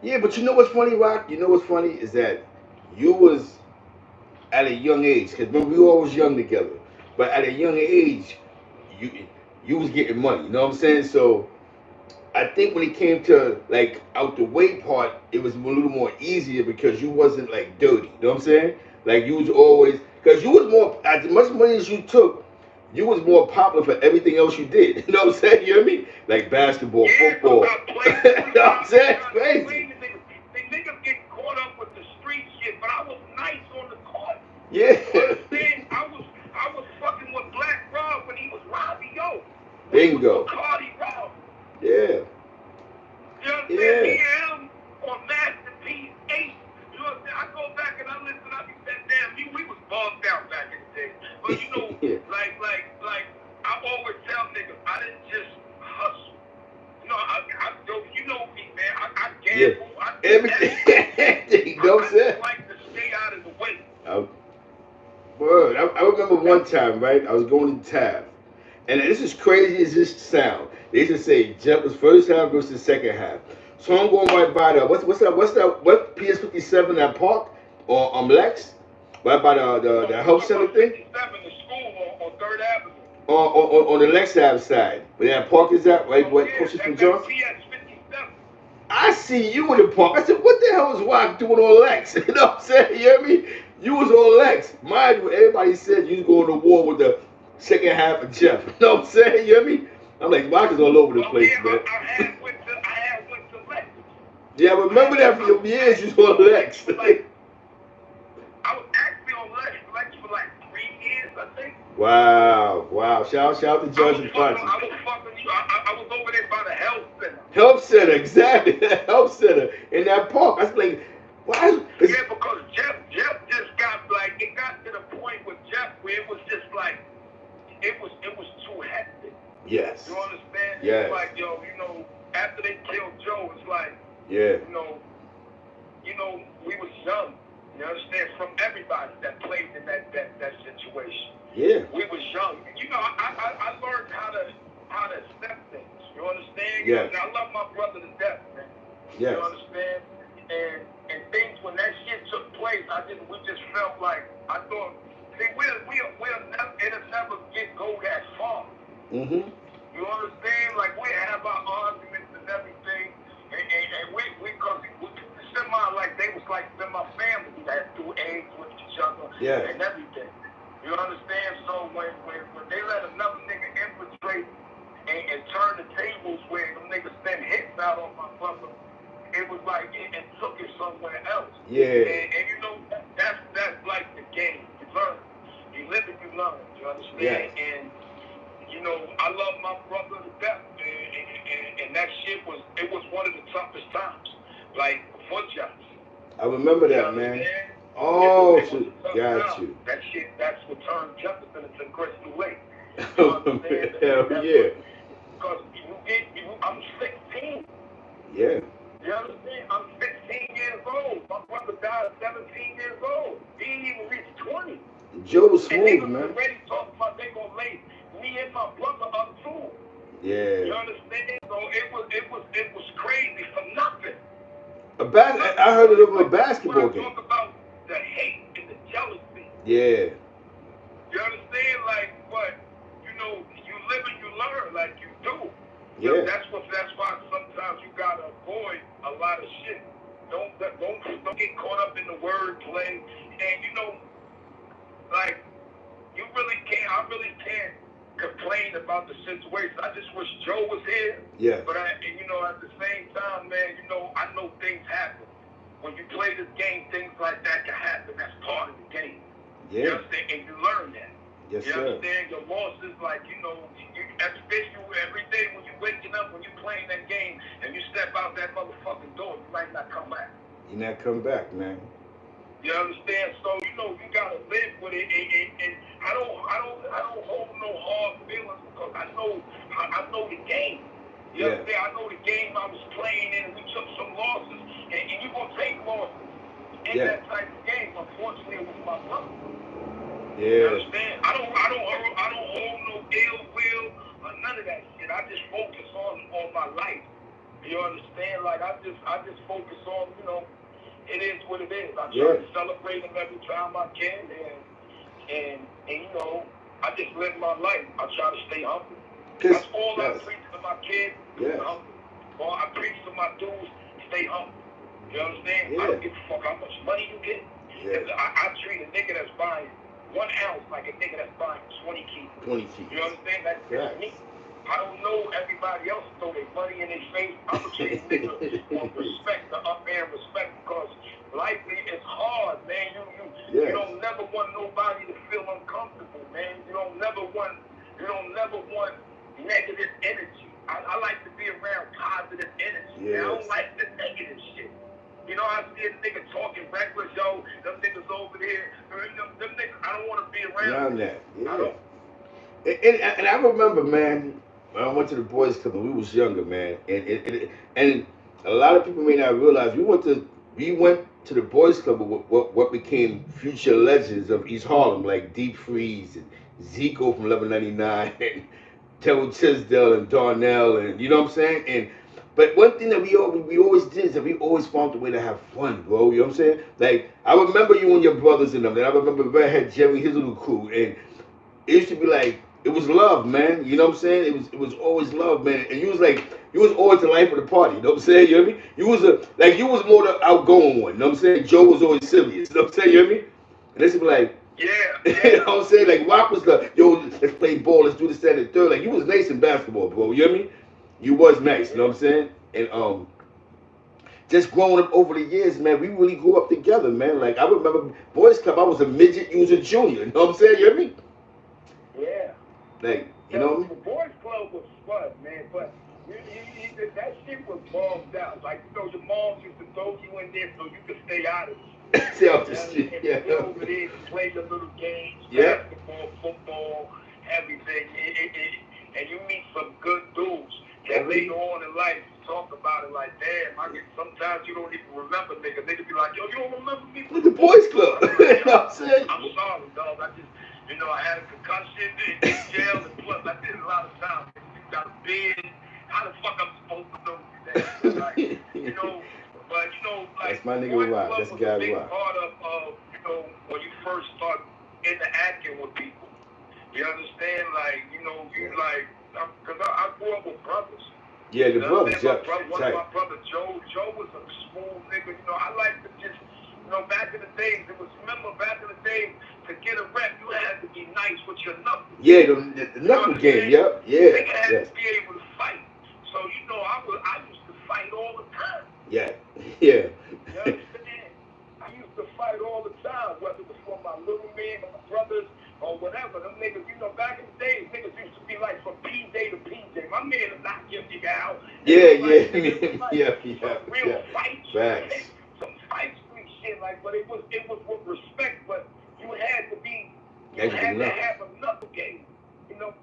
Yeah, but you know what's funny, Rock? You know what's funny is that you was at a young age, because remember we all was young together, but at a young age, you you was getting money. You know what I'm saying? So I think when it came to like out the way part, it was a little more easier because you wasn't like dirty. You know what I'm saying? Like you was always because you was more as much money as you took. You was more popular for everything else you did. You know what I'm saying? You know what I mean? Like basketball, Yeah, football. I played. You know what I'm saying? It's crazy. The niggas get caught up with the street shit, but I was nice on the court. Yeah. You understand? I was fucking with Black Rob when he was Robbie Yo. When he was Bingo. Bacardi Rob. Yeah. You understand? Yeah. Me and him on Masterpiece 8. You understand? I go back and I listen, I be saying, damn, we was bugged out back in the day. But you know, Yeah. like I always tell niggas, I didn't just hustle. You know, you know me, man. I gamble. Yeah. I do everything. You know what I'm saying? I just like to stay out of the way. Word. I remember one time, right? I was going to Tab. And this is crazy as this sound. They used to say Jeff was first half versus second half. So I'm going right by the what PS57 that park or Lex? Right by the health center thing? 57, the school on 3rd Avenue. On the Lex Ave side. Where that park is at, right? What pushes from Johnson? PS57. I see you in the park. I said, what the hell is Rock doing on Lex? You know what I'm saying? You hear me? You was on Lex. Mind you, everybody said you was going to war with the second half of Jeff. You know what I'm saying? You hear me? I'm like, Rock is all over the place, yeah, man. I had went to Lex. Yeah, I remember that for your years you was on Lex. I was actually on Lex for like 3 years, I think. Wow. Shout out to Judge and Foxy. I was fucking you. I was over there by the health center. Health center, exactly. Health center in that park. I was like, why? Yeah, because Jeff just got like it got to the point with Jeff where it was just like it was too hectic. Yes. You understand? Yes. It's like, yo, you know, after they killed Joe, it's like, yeah. You know, we was young. You understand? From everybody that played in that situation. Yeah. We was young. You know, I learned how to accept things. You understand? Yes. I love my brother to death, man. Yes. You understand? And things when that shit took place, we just felt like I thought, see, it'll never go that far. Mm-hmm. You understand? Like we have our arguments and everything, and we semi like they was like my family that threw eggs with each other and everything. You understand? So when they let another nigga infiltrate and turn the tables where them niggas send hits out on my brother, it was like it took it somewhere else. Yeah. And you know that's like the game. You learn. You live and you learn. You understand? Yeah. And you know, I love my brother to death, and that shit was one of the toughest times, like for Jeff. I remember that, man. Oh, got you. That shit, that's what turned Jefferson into Crystal Lake. Hell yeah. Because I'm 16. Yeah. You understand? I'm 16 years old. My brother died at 17 years old. He didn't even reach 20. Joe was smooth, and man. already talking about they gonna lay me and my brother up too. Yeah. You understand? So it was crazy for nothing. I heard it over a basketball game. Talk about the hate and the jealousy. Yeah. You understand? Like, but you know, you live and you learn, like you do. Yeah. That's why sometimes you gotta avoid a lot of shit. Don't get caught up in the wordplay. And you know, like I really can't complain about the situation. I just wish Joe was here. Yeah. But you know, at the same time, man, you know, I know things happen. When you play this game, things like that can happen. That's part of the game. Yeah. You understand? And you learn that. Yes, you sir. understand? Your losses, like, you know, every day when you're waking up, when you're playing that game, and you step out that motherfucking door, you might not come back. You not come back, man. You understand? So you know you gotta live with it, and I don't hold no hard feelings because I know the game. You understand? I know the game I was playing in. We took some losses, and you're gonna take losses in that type of game. But unfortunately it was my brother. Yeah. You understand? I don't hold no ill will or none of that shit. I just focus on my life. You understand? Like I just focus on, you know, it is what it is. I try to celebrate them every time I can, and you know, I just live my life. I try to stay humble. That's all I preach to my kids. Humble. Or I preach to my dudes, stay humble. You understand? I don't give a fuck how much money you get. I treat a nigga that's buying 1 ounce like a nigga that's buying 20 keys. 20 keys. You understand? That's just me. I don't know everybody else throw their money in their face. I'm going to treat a nigga with respect, the up air respect, because life is hard, man. You don't never want nobody to feel uncomfortable, man. You don't never want negative energy. I like to be around positive energy. Man. I don't like the negative shit. You know, I see a nigga talking reckless, yo, them niggas over there, them niggas, I don't want to be around that. Yeah. I don't. And I remember, man, when I went to the boys club when we was younger, man, and a lot of people may not realize we went to the boys club with what became future legends of East Harlem, like Deep Freeze and Zico from 1199 and Terrell Tisdale and Darnell, and you know what I'm saying? But one thing that we always did is that we always found a way to have fun, bro. You know what I'm saying? Like, I remember you and your brothers and them. And I remember Redhead Jerry, his little crew. And it used to be like, it was love, man. You know what I'm saying? It was always love, man. And you was always the life of the party. You know what I'm saying? You know what I mean? You was more the outgoing one. You know what I'm saying? Joe was always serious. You know what I'm saying? You know what I mean? And they used to be like, you know what I'm saying? Like, Rock was let's play ball, let's do this, that, and the third. Like, you was nice in basketball, bro. You know what I mean? You was nice, you know what I'm saying? And just growing up over the years, man, we really grew up together, man. Like, I remember Boys Club, I was a midget, you was a junior. You know what I'm saying? You know what I mean? Yeah. Like, you know what I mean? The Boys Club was fun, man, but that shit was bombed out. Like, you know, your mom used to throw you in there so you could stay out of it. Stay out the street, and go over there and play your little games, basketball, football, everything. And you meet some good dudes. And later on in life, you talk about it like, damn, sometimes you don't even remember nigga. Nigga be like, yo, you don't remember me from the Boys Club. You know what I'm saying? I'm sorry, dog. I had a concussion in jail, and plus I did a lot of time. You got a beard. How the fuck I'm supposed to know you that? Like, like, that's my nigga Rock. That's the guy Rock. Part of when you first start interacting with people. You understand? Like, because I grew up with brothers. Yeah, the brothers. One of my brothers, Joe was a smooth nigga. You know, I like to just, back in the days, back in the days, to get a rep, you had to be nice with your knuckles. Yeah, the knuckle game. Yep. Yeah. They had to be able to fight. So, I used to fight all the time. Yeah. You understand? I used to fight all the time, whether it was for my little man, my brothers, or whatever. Them niggas, back in the days, niggas used to be like from PJ to PJ. My man is not your nigga out. Yeah. Real fights. Facts. Some fight street shit, like, but it was with respect, but you had to have a knuckle game,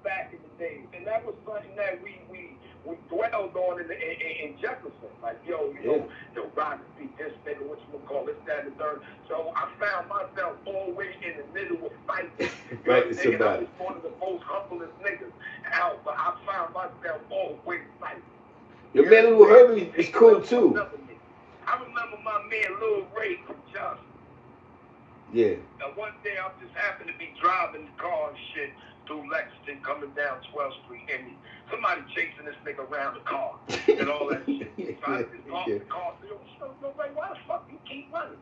back in the days. And that was something that we dwelled on in Jefferson. Like, yo, Rock beat this nigga, this, that, and the third. So I found myself always in the middle of fighting. Right, I was one of the most humblest niggas out, but I found myself always fighting. Your man Lil Herbie is cool too. I remember my man Lil Ray from Johnson. Yeah. Now one day I just happened to be driving the car and shit through Lexington coming down 12th Street and somebody chasing this nigga around the car and all that shit. So I just off the car and said, yo, Ray, why the fuck you keep running?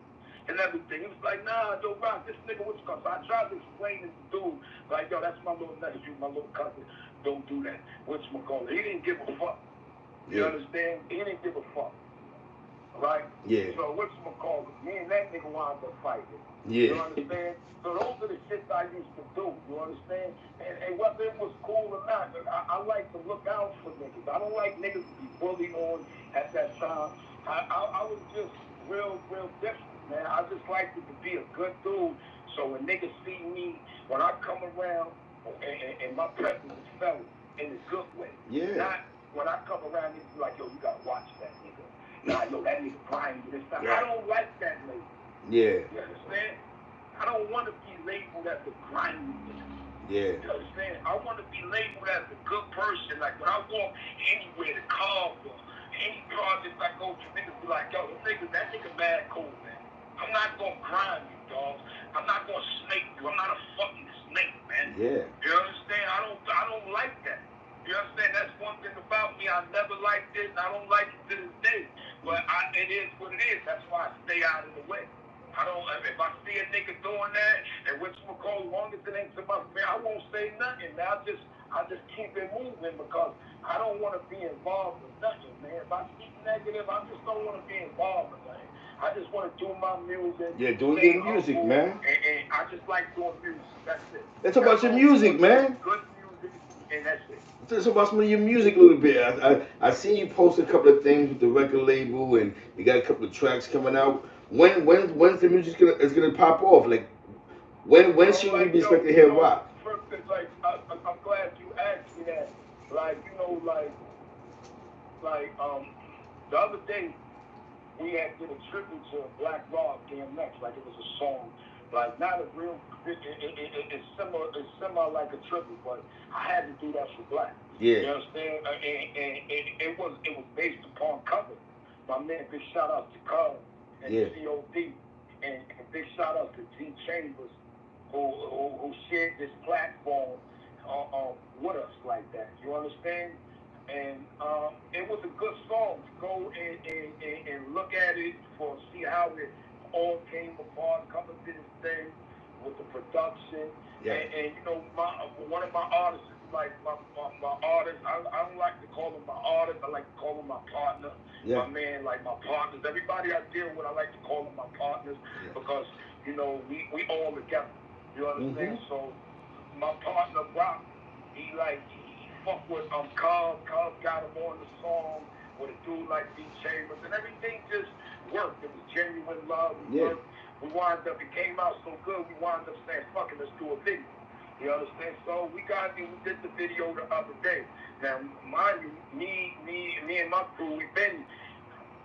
And everything. He was like, nah, yo, Rock, this nigga, what's going on? So I tried to explain it to dude, like, yo, that's my little nephew, my little cousin. Don't do that. He didn't give a fuck. You understand? He didn't give a fuck. Right? Yeah. So me and that nigga wound up fighting. Yeah. You understand? So those are the shits I used to do. You understand? And whether it was cool or not, I like to look out for niggas. I don't like niggas to be bullied on at that time. I was just real different, man. I just liked it to be a good dude. So when niggas see me, when I come around, and my presence is felt in a good way. Yeah. Not when I come around, niggas be like, yo, you gotta watch that nigga. Nah, yo, that nigga crying this time. Yeah. I don't like that nigga. Yeah. You understand? I don't want to be labeled as a grimy nigga. Yeah. You understand? I want to be labeled as a good person. Like when I walk anywhere, the car or any project I go to, niggas be like, yo, that nigga mad cool, man. I'm not gonna grind you, dog. I'm not gonna snake you. I'm not a fucking snake, man. Yeah. You understand? I don't like that. You understand? That's one thing about me. I never liked it, and I don't like it to this day. But it is what it is. That's why I stay out of the way. I don't. If I see a nigga doing that, and which McCall, as long as it ain't to my man, I won't say nothing. Man, I just keep it moving because I don't want to be involved with nothing, man. If I speak negative, I just don't want to be involved with nothing. I just want to do my music. Yeah, doing your music, man. And I just like doing music. That's it. Let's talk about your music, man. Good music, and that's it. Let's talk about some of your music a little bit. I seen you post a couple of things with the record label, and you got a couple of tracks coming out. When's the music gonna pop off? Like when should we be expecting to hear rock? First, like I'm glad you asked me that. Like the other day we had did a tribute to Black Rob DMX, like it was a song, like not a real. It's similar like a tribute, but I had to do that for Black. Yeah. You understand? And it was based upon cover. My man, big shout out to Cub and COD, and big shout out to T Chambers, who shared this platform with us like that. You understand? And it was a good song to go and look at it see how it all came apart, coming to this thing with the production. Yeah. And you know, one of my artists is like my artist. I don't like to call him my artist. I like to call him my partner. Yeah. My man, like my partners. Everybody I deal with, I like to call them my partners because you know we all together. You understand? Mm-hmm. So my partner Rock, he fuck with Cub. Cub got him on the song with a dude like D Chambers, and everything just worked. It was genuine love. We worked. We wound up. It came out so good. We wound up saying, "Fuck it, let's do a video." You understand? So we did the video the other day. Now, mind you, me and my crew, we've been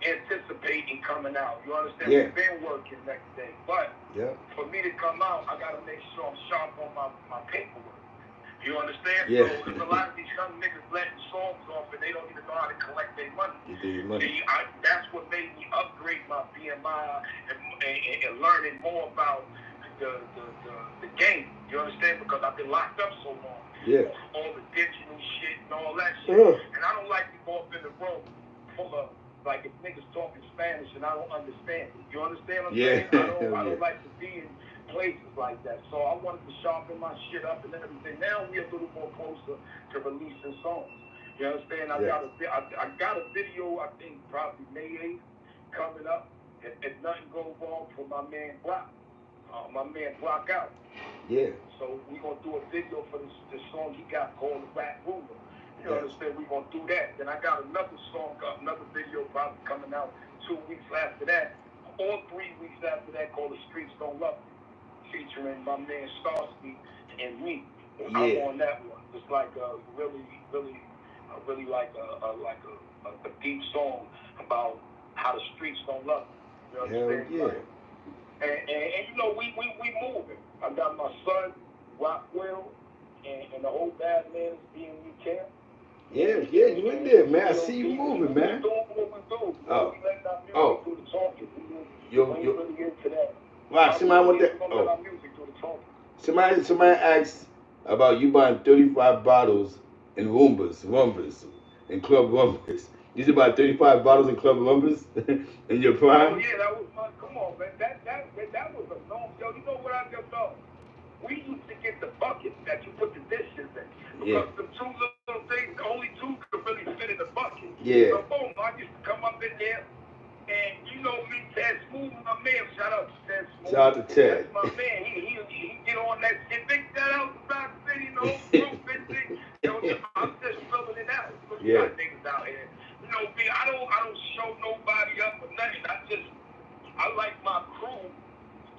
anticipating coming out. You understand? Yeah. We've been working next day, but for me to come out, I gotta make sure I'm sharp on my paperwork. You understand? Yeah. So there's a lot of these young niggas letting songs off and they don't even know how to collect their money. See, that's what made me upgrade my BMI and learning more about the game. You understand? Because I've been locked up so long. Yeah. All the digital shit and all that shit. And I don't like to go up in the room full of like if niggas talking Spanish and I don't understand it. You understand what I'm saying? I don't like to be in places like that. So I wanted to sharpen my shit up and everything. Now we're a little more closer to releasing songs. You understand? I got a video, I think probably May 8th coming up. If nothing goes wrong for my man Brock. My man Brock out. Yeah. So we're gonna do a video for this song he got called The Rap Ruler. You understand? We're gonna do that. Then I got another song, another video probably coming out 2 weeks after that, or 3 weeks after that, called The Streets Don't Love Me, featuring my man Starsky and me. I'm on that one. It's like a really like a deep song about how the streets don't love you. You understand? Hell yeah. And you know, we moving. I got my son, Rockwell, and the whole bad man is being you camp. Yeah, you in there, man. I see you moving, man. We doing what we do. We letting our music do the talking. We ain't really into that. Rock, somebody want that? Let our music do the talking. Somebody asked about you buying 35 bottles in Roombas, in Club Rumbas. You should buy 35 bottles in Club Rumbas in your prime? Oh, yeah, that was my, come on, man. That was a long, yo, you know what I just thought? We used to get the bucket that you put the dishes in. Because the two little things, only two could really fit in the bucket. Yeah. So, boom, I used to come up in there, and you know me, Ted Smooth, my man, shout out to Ted Smooth. Shout out to Ted. That's my man. He get on that shit. Big shout out to Rock City, the whole group, yo, I'm just filling it out. Look, you got niggas out here. You know, me, I don't show nobody up or nothing. I like my crew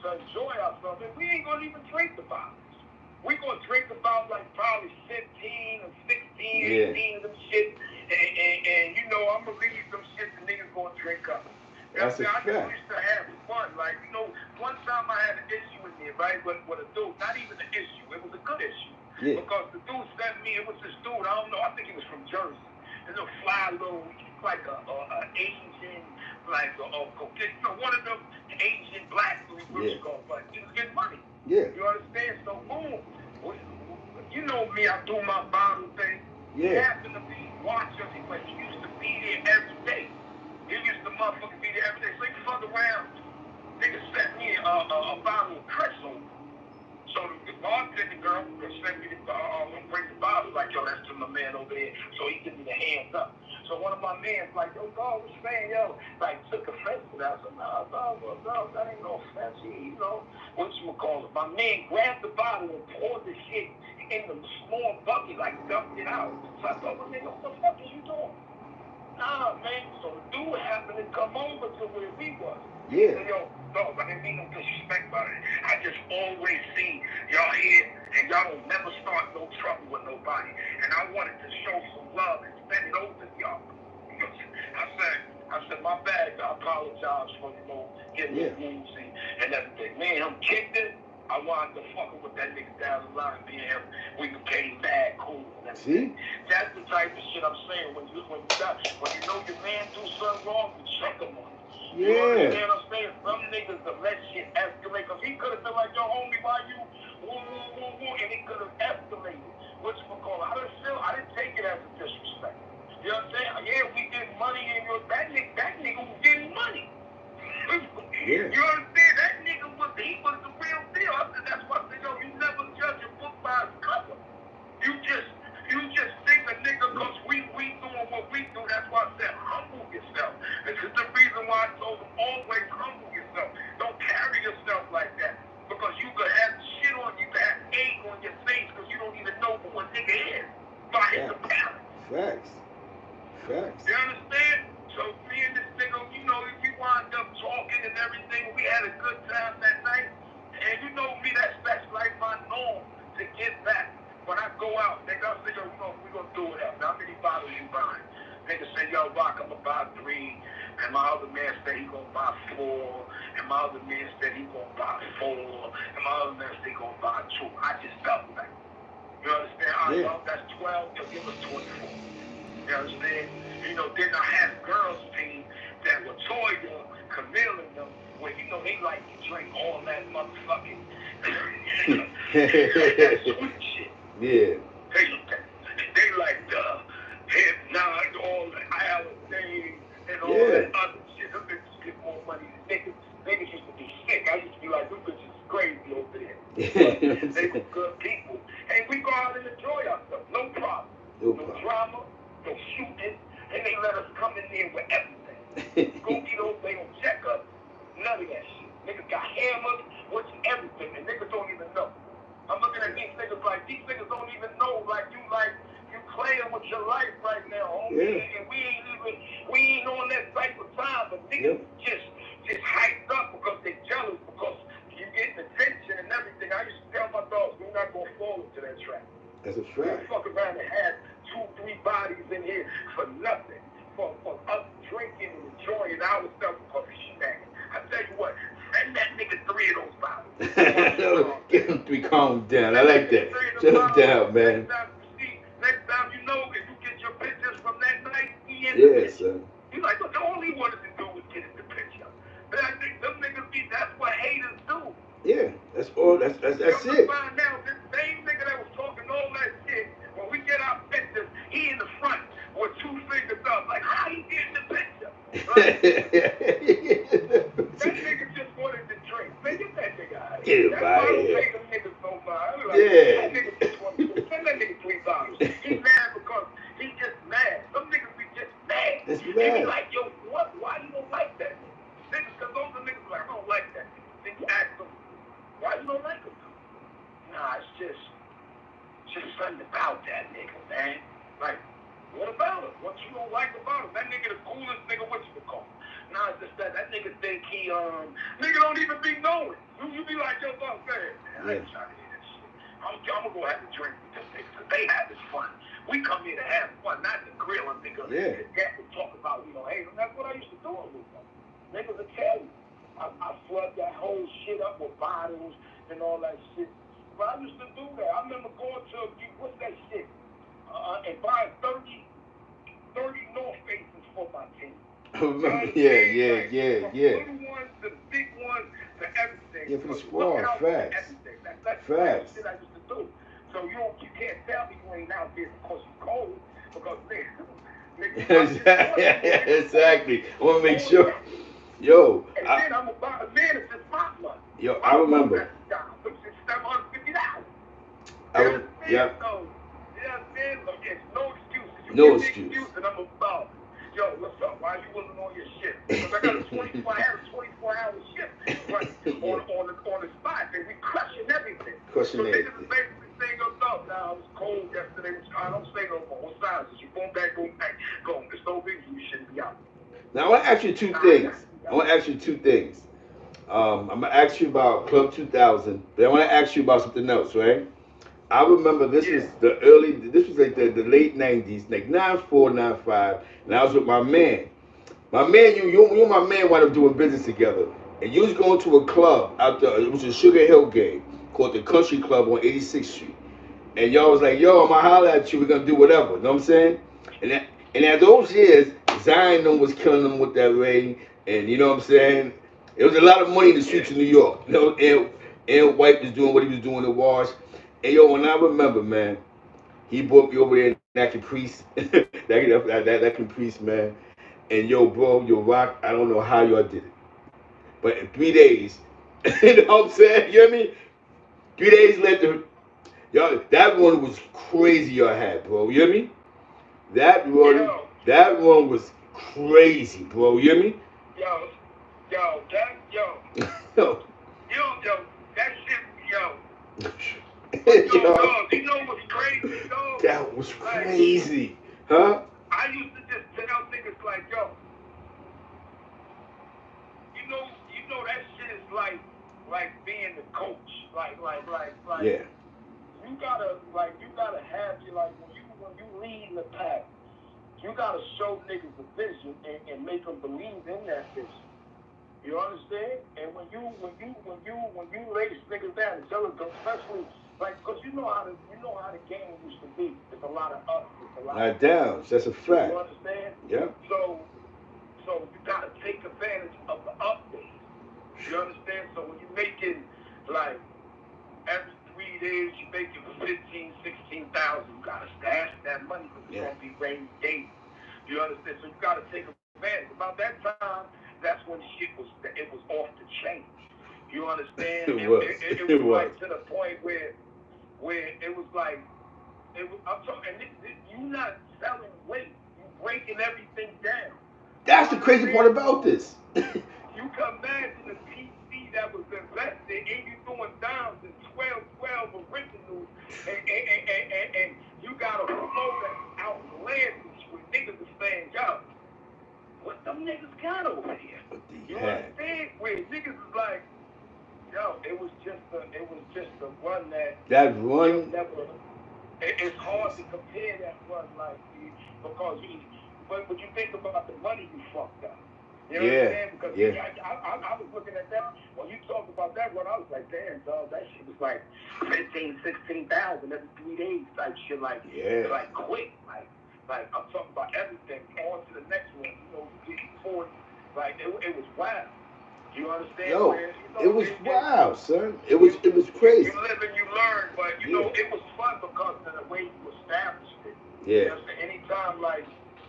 to enjoy ourselves, and we ain't gonna even drink the bottles. We gonna drink about like probably 15 or 16, 18 of them shit, and you know I'm gonna leave them shit the niggas gonna drink up. That's a I just fact. used to have fun. Like, you know, one time I had an issue in there, right, with a dude. Not even an issue. It was a good issue. Yeah. Because the dude sent me, it was this dude, I don't know, I think he was from Jersey. This little fly little, like a Asian, like you know, one of them Asian black Yeah. but he was getting money. Yeah. You understand? So boom. You know me, I do my bottle thing. He Yeah. happened to be watching me, but he used to be there every day. He used to motherfucking be there every day. So he fucked around. Nigga sent me a bottle of Cristal. So the bartender girl sent me bring the bottle, like, yo, that's to my man over there. So he give me the hands up. So one of my mans like, yo, dog, what's saying, yo? Like, took offense to that. I said, nah, dog, that ain't no offense. You know, whatchamacallit. My man grabbed the bottle and poured the shit in the small bucket, like dumped it out. So I told my nigga, what the fuck is you doing? Nah, man. So the dude happened to come over to where we was. Yeah. He said, yo, dog, I didn't mean no disrespect about it. I just always see y'all here, and y'all don't never start no trouble with nobody. And I wanted to show some love and send it over to y'all. I said, my bad. I apologize for, you know, getting woozy and everything. Man, I'm kicked it. I wound up fucking with that nigga down the line. Me and him, we became mad cool. See? That's the type of shit I'm saying. When you know your man do something wrong, you check him on it. Yeah. You understand what I'm saying? Some niggas that let shit escalate. Because he could have been like, yo, homie, why you woo, and he could have escalated. I didn't take it as a disrespect. You know what I'm saying? Yeah, we get money, and that nigga was getting money. Yeah. You understand? That nigga was the real deal. I said, that's why I said, yo, you never judge a book by its cover. You just think a nigga, because we doing what we do. That's why I said humble yourself. This is the reason why I told them always humble yourself. Don't carry yourself like that. Because you could have shit on you, could have egg on your face because you don't even know who a nigga is by his appearance. Facts. You understand? So me and this nigga, you know, we wound up talking and everything. We had a good time that night. And you know me, that's like my norm to get back. When I go out, nigga, I say, yo, we gonna do it after. How many bottles you buying? Nigga say, yo, Rock, I'm gonna buy 3. And my other man said he gonna buy 4. And my other man said he gonna buy 4. And my other man said he gonna buy 2. I just doubled that. You understand? All right, well, that's 12. They'll give us 24. You understand? You know, then I had a girls team that were Toya, Camille, and them, where, you know, they like to drink all that motherfucking that sweet shit. Yeah. They like the Hypnotic, all the Holiday, and all that other shit. Them bitches get more money than niggas. Niggas used to be sick. I used to be like, them bitches is crazy over there. But they were good people. And we go out and enjoy ourselves. No problem. No drama. No shooting, and they let us come in there with everything. Go get those, they don't check us. None of that shit. Niggas got hammers, which everything, and niggas don't even know. I'm looking at these niggas like, these niggas don't even know, like you playing with your life right now, homie. Yeah. And we ain't on that type of time, but niggas just hyped up because they jealous, because you getting attention and everything. I used to tell my dogs, we're not gonna fall into that trap. That's a fact. We fuck around and have 2-3 bodies in here for nothing, for us drinking and enjoying ourselves because he's snagging. I tell you what, send that nigga 3 of those bottles. Get him 3, calm down. I like that. Shut him down, man. Next time you know, if you get your pictures from that night, he in the Sir. picture. You like, look, all he wanted to do was get in the picture. But I think them niggas that's what haters do. Yeah, that's all. That's it. Find out this same nigga that was talking all that shit. When we get our pictures, he in the front with 2 fingers up, like how he get in the picture. Right? That nigga just wanted to drink. Man, get that nigga out of here. That's why I don't pay them niggas no mind. Like, that nigga just wanted to drink. Send that nigga 3 bottles. He's mad because he just mad. Some niggas be just mad. That's They mad. be like, yo, what? Why you don't like that nigga? Niggas, because those are niggas like, I don't like that nigga. Then you ask them, why you don't like him? Nah, it's just something about that nigga, man. Like, what about him? What you don't like about him? That nigga the coolest nigga, what you call him? Nah, it's just that nigga think he, nigga don't even be knowing. You be like, yo, fuck, man, I ain't trying to hear that shit. I'm gonna go have a drink with them niggas, because they having fun. We come here to have fun, not to grill a nigga. Yeah. That we talk about, you know, hey, that's what I used to do with them. niggas will tell you. I flood that whole shit up with bottles and all that shit. But I used to do that. I remember going to, what's that shit? And buying 30 North Faces for my team. Yeah. From the little ones to the big ones to everything. Yeah, for the squad, facts. That's the kind of shit I used to do. So you can't tell me you ain't out there because you cold, because nigga. Exactly. I want to make sure. Yo. And then I'm about a man it's just my money. Yo, I remember. $750. Yeah. So, there's no excuses. You No give me excuse. excuse and I'm about, yo, what's up? Why you wasn't on your shit? Because I got a 24-hour shift running on the spot, and we crushing everything. Crushing so everything. Niggas is basically saying, yo, no, nah, it was cold yesterday. I don't say no more. What size is you? Going back. Go. There's no reason you shouldn't be out. Now I want to ask you two things. I'm gonna ask you about Club 2000, but I want to ask you about something else, right? I remember this was like the late 90s, like 94, 95, and I was with my man. You and my man wound up doing business together. And you was going to a club out there, it was a Sugarhill game called the Country Club on 86th Street. And y'all was like, yo, I'm gonna holler at you, we're gonna do whatever. You know what I'm saying? And at those years, Zion was killing them with that ring, and you know what I'm saying? It was a lot of money in the streets of New York. You know, and White was doing what he was doing to Wash. And yo, when I remember, man, he brought me over there in that Caprice, that Caprice, man. And yo, bro, yo, Rock, I don't know how y'all did it. But in 3 days, you know what I'm saying? You know what I mean? 3 days later, y'all, that one was crazy y'all had, bro. You hear me? That one was crazy, bro. You hear me? Yo, that shit, yo. Dog, you know what's crazy, dog? That was crazy, huh? I used to just tell niggas like, yo, you know that shit is like being the coach, yeah. You gotta have when you lead the pack, you gotta show niggas a vision and make them believe in that vision. You understand? And when you lay niggas down and tell them, especially because you know how the game used to be. It's a lot of ups, it's a lot of downs. That's a fact. You understand? Yeah. So you gotta take advantage of the up days. You understand? So when you're making like every 3 days you're making 15,000, 16,000, you gotta stash that money because it's gonna be rainy days. You understand? So you gotta take advantage. About that time, that's when shit was off the chain. You understand? It was like to the point where it was like I'm talking. You're not selling weight. You're breaking everything down. That's the crazy part about this. You can imagine the PC that was invested and you doing downs and 12 originals and you got a flow that's outlandish with niggas are saying, yo, what them niggas got over here? You understand? Where niggas is like, yo, it was just a run that run. It's hard to compare that run because when you think about the money you fucked up. You know what I'm saying? Because I was looking at that when you talked about that run. I was like, damn, dog, that shit was like 15,000, 16,000 every 3 days type shit. Like quick. Like I'm talking about everything. On to the next one. Getting 40. Like it was wild. You understand? Yo, it was wild, son. It was crazy. You live and you learn, but it was fun because of the way you established it. Yeah. Anytime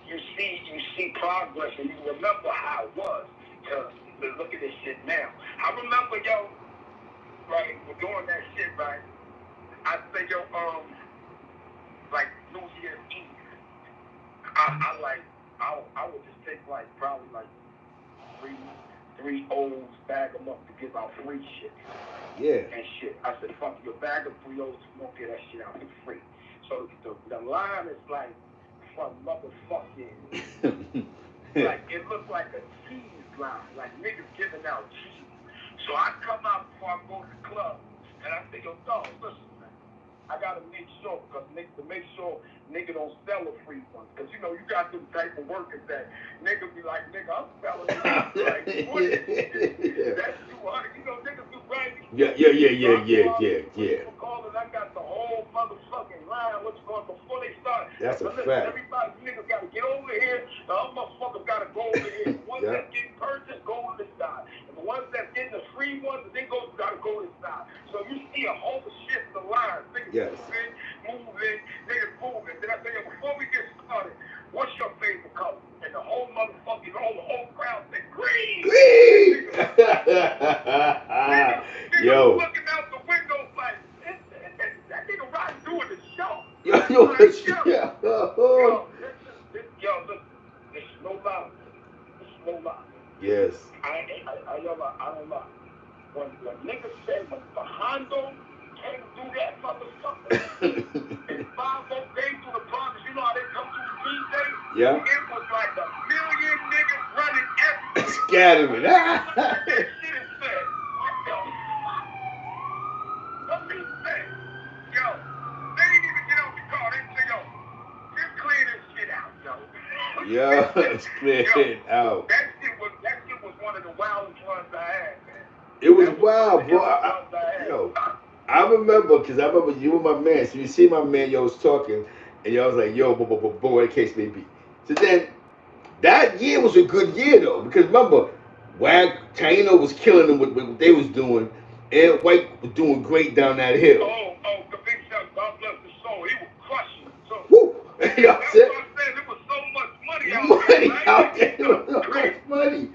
you see progress and you remember how it was. Look at this shit now. I remember we're doing that shit right. I say like New Year's Eve. I would just take probably three O's, bag them up to give out free shit. Yeah. And shit. I said, fuck your bag of 3 O's, you won't get that shit out for free. So the line is like from motherfucking like it looked like a cheese line, like niggas giving out cheese. So I come out before I go to the club and I say, yo, dog, listen, man. I gotta make sure, to make sure nigga don't sell a free one. Cause you know you got them type of workers that nigga be like, nigga, I'm selling it like 20. That's 200. You know, niggas do right. Yeah. Calling, I got the whole motherfucking line. What's going before they start? That's a listen, fact. Everybody, niggas gotta get over here. The other motherfuckers gotta go over here. The ones that get purchased, go on this side. And the ones that get the free ones, they gotta go this side. So you see a whole shift the line. Niggas moving, niggas moving. Then I say, before we get started, what's your favorite color? And the whole motherfucking whole crowd said green. Green. Yo. Looking out the window like that nigga Roddy doing the show. Yo, Listen, it's no lie. It's no lie. Yes. I don't lie. When niggas say when Hondo came through that motherfucker, and 5 came through the promise, you know how they come through the DJ? Yeah. It was like a million niggas running everywhere. Scattering. That shit is said. What the fuck? What they say? Yo, they didn't even get out the car. They say, yo, just clear this shit out, yo. Clear it out. That shit was one of the wildest ones I had, man. It was wild, bro. I remember, because I remember you and my man. So you see my man, yo, was talking, and y'all was like, yo, boy, the case may be. So then, that year was a good year, though, because remember, Taino was killing them with what they was doing, and White was doing great down that hill. Oh, the big shot, God bless his soul. He was crushing. So, woo! You know what I'm saying? There was so much money out there. So much money.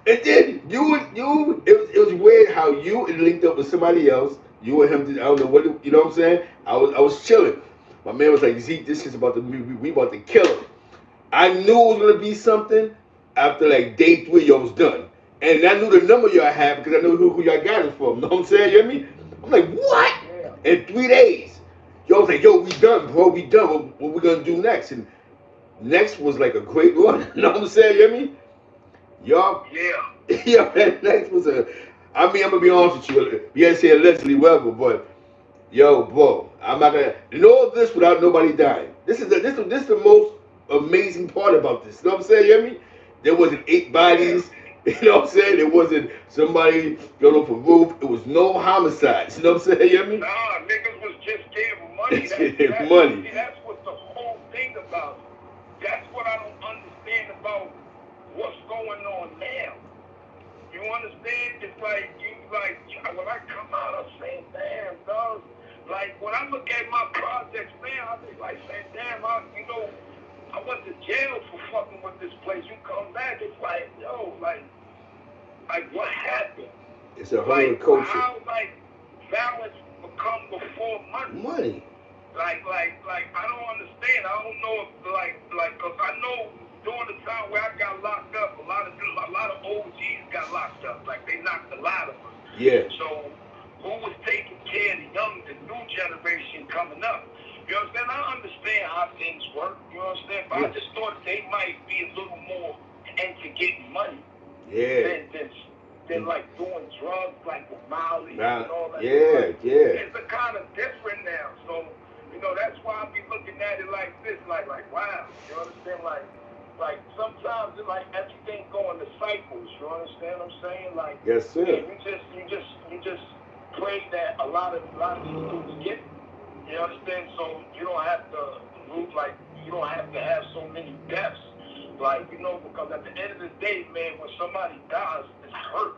And then it was weird how you linked up with somebody else. You and him, I don't know what, you know what I'm saying? I was chilling. My man was like, Zeke, this is about to be, we about to kill him. I knew it was gonna be something after like day 3 y'all was done. And I knew the number y'all had because I knew who y'all got it from. You know what I'm saying? You hear me? I'm like, what? Yeah. In 3 days. Y'all was like, yo, we done, bro, we done. What we gonna do next? And next was like a great run. You know what I'm saying? You hear me? Y'all, yeah, that next was I mean, I'm gonna be honest with you. You gotta say allegedly, whatever, but yo, bro, I'm not gonna do all this without nobody dying. This is the most amazing part about this. You know what I'm saying? You hear me? There wasn't 8 bodies. You know what I'm saying? There wasn't somebody going off a roof. It was no homicides. You know what I'm saying? You hear me? Nah, niggas was just getting money. That's money. See, that's what the whole thing about. That's what I don't understand about what's going on now. You understand? It's like when I come out, I'm saying, damn, dog. Like when I look at my projects now, I be like saying, damn, I went to jail for fucking with this place. You come back, it's like, yo, like what happened? It's a whole culture. How balance become before money? Money. Like I don't understand. I don't know if cause I know during the time where I got locked up, a lot of OGs got locked up. Like they knocked a lot of us. Yeah. So who was taking care of the new generation coming up? You understand? I understand how things work. You understand? But I just thought they might be a little more into getting money. Yeah. Than like doing drugs like with Molly and all that. Yeah. It's a kind of different now. So, you know, that's why I be looking at it like this, like wow. You understand? Like sometimes it's like everything going to cycles. You understand what I'm saying? Like yes, sir. You just pray that a lot of these dudes get it. You understand? So you don't have to have so many deaths. Like, you know, because at the end of the day, man, when somebody dies, it's hurt.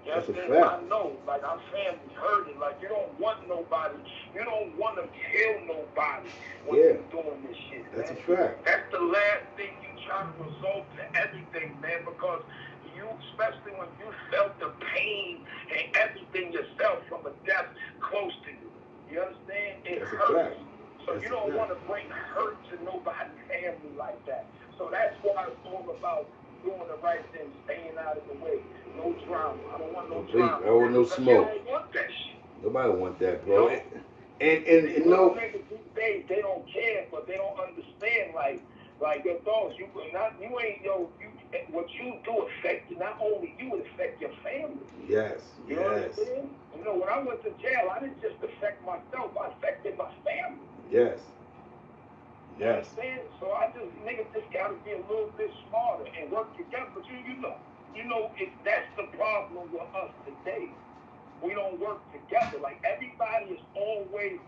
You understand? I know, like our family hurting. Like you don't want nobody. You don't want to kill nobody when you're doing this shit. That's man. a fact. That's the last thing you try to resolve to everything, man. Because you, especially when you felt the pain and everything yourself from a death close to you. You understand? It hurts. So you don't want to bring hurt to nobody's family like that. So that's why it's all about doing the right thing, staying out of the way. No drama. I don't want no drama. I don't want no smoke. They don't want that shit. Nobody want that, bro. And no niggas these days, they don't care, but they don't understand. Like your dogs, what you do affect not only you, it affect your family. Yes. You know what I'm saying? You know, when I went to jail, I didn't just affect myself. I affected my family. Yes. You Yes. understand? So niggas just gotta be a little bit smarter and work together. But you know, that's the problem with us today. We don't work together. Like everybody is always.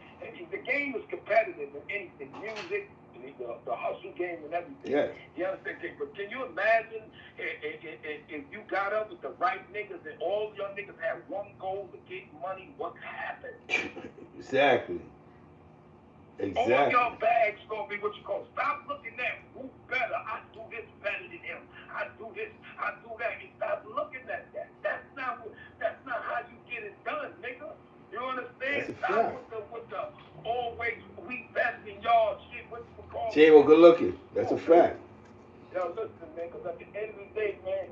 The game is competitive in anything, music, the hustle game, and everything. Yes. You understand? But can you imagine if you got up with the right niggas and all your niggas had one goal to get money? What happened? Exactly. All Exactly. your bags gonna be what you call. Stop looking at who better. I do this better than him. I do this. I do that. And stop looking at that. That's not how you get it done, nigga. You understand? That's a Stop fact. with the always we best in y'all shit. What's the call? She ain't well good looking. That's a fact. Yo, listen, man. Because at the end of the day, man,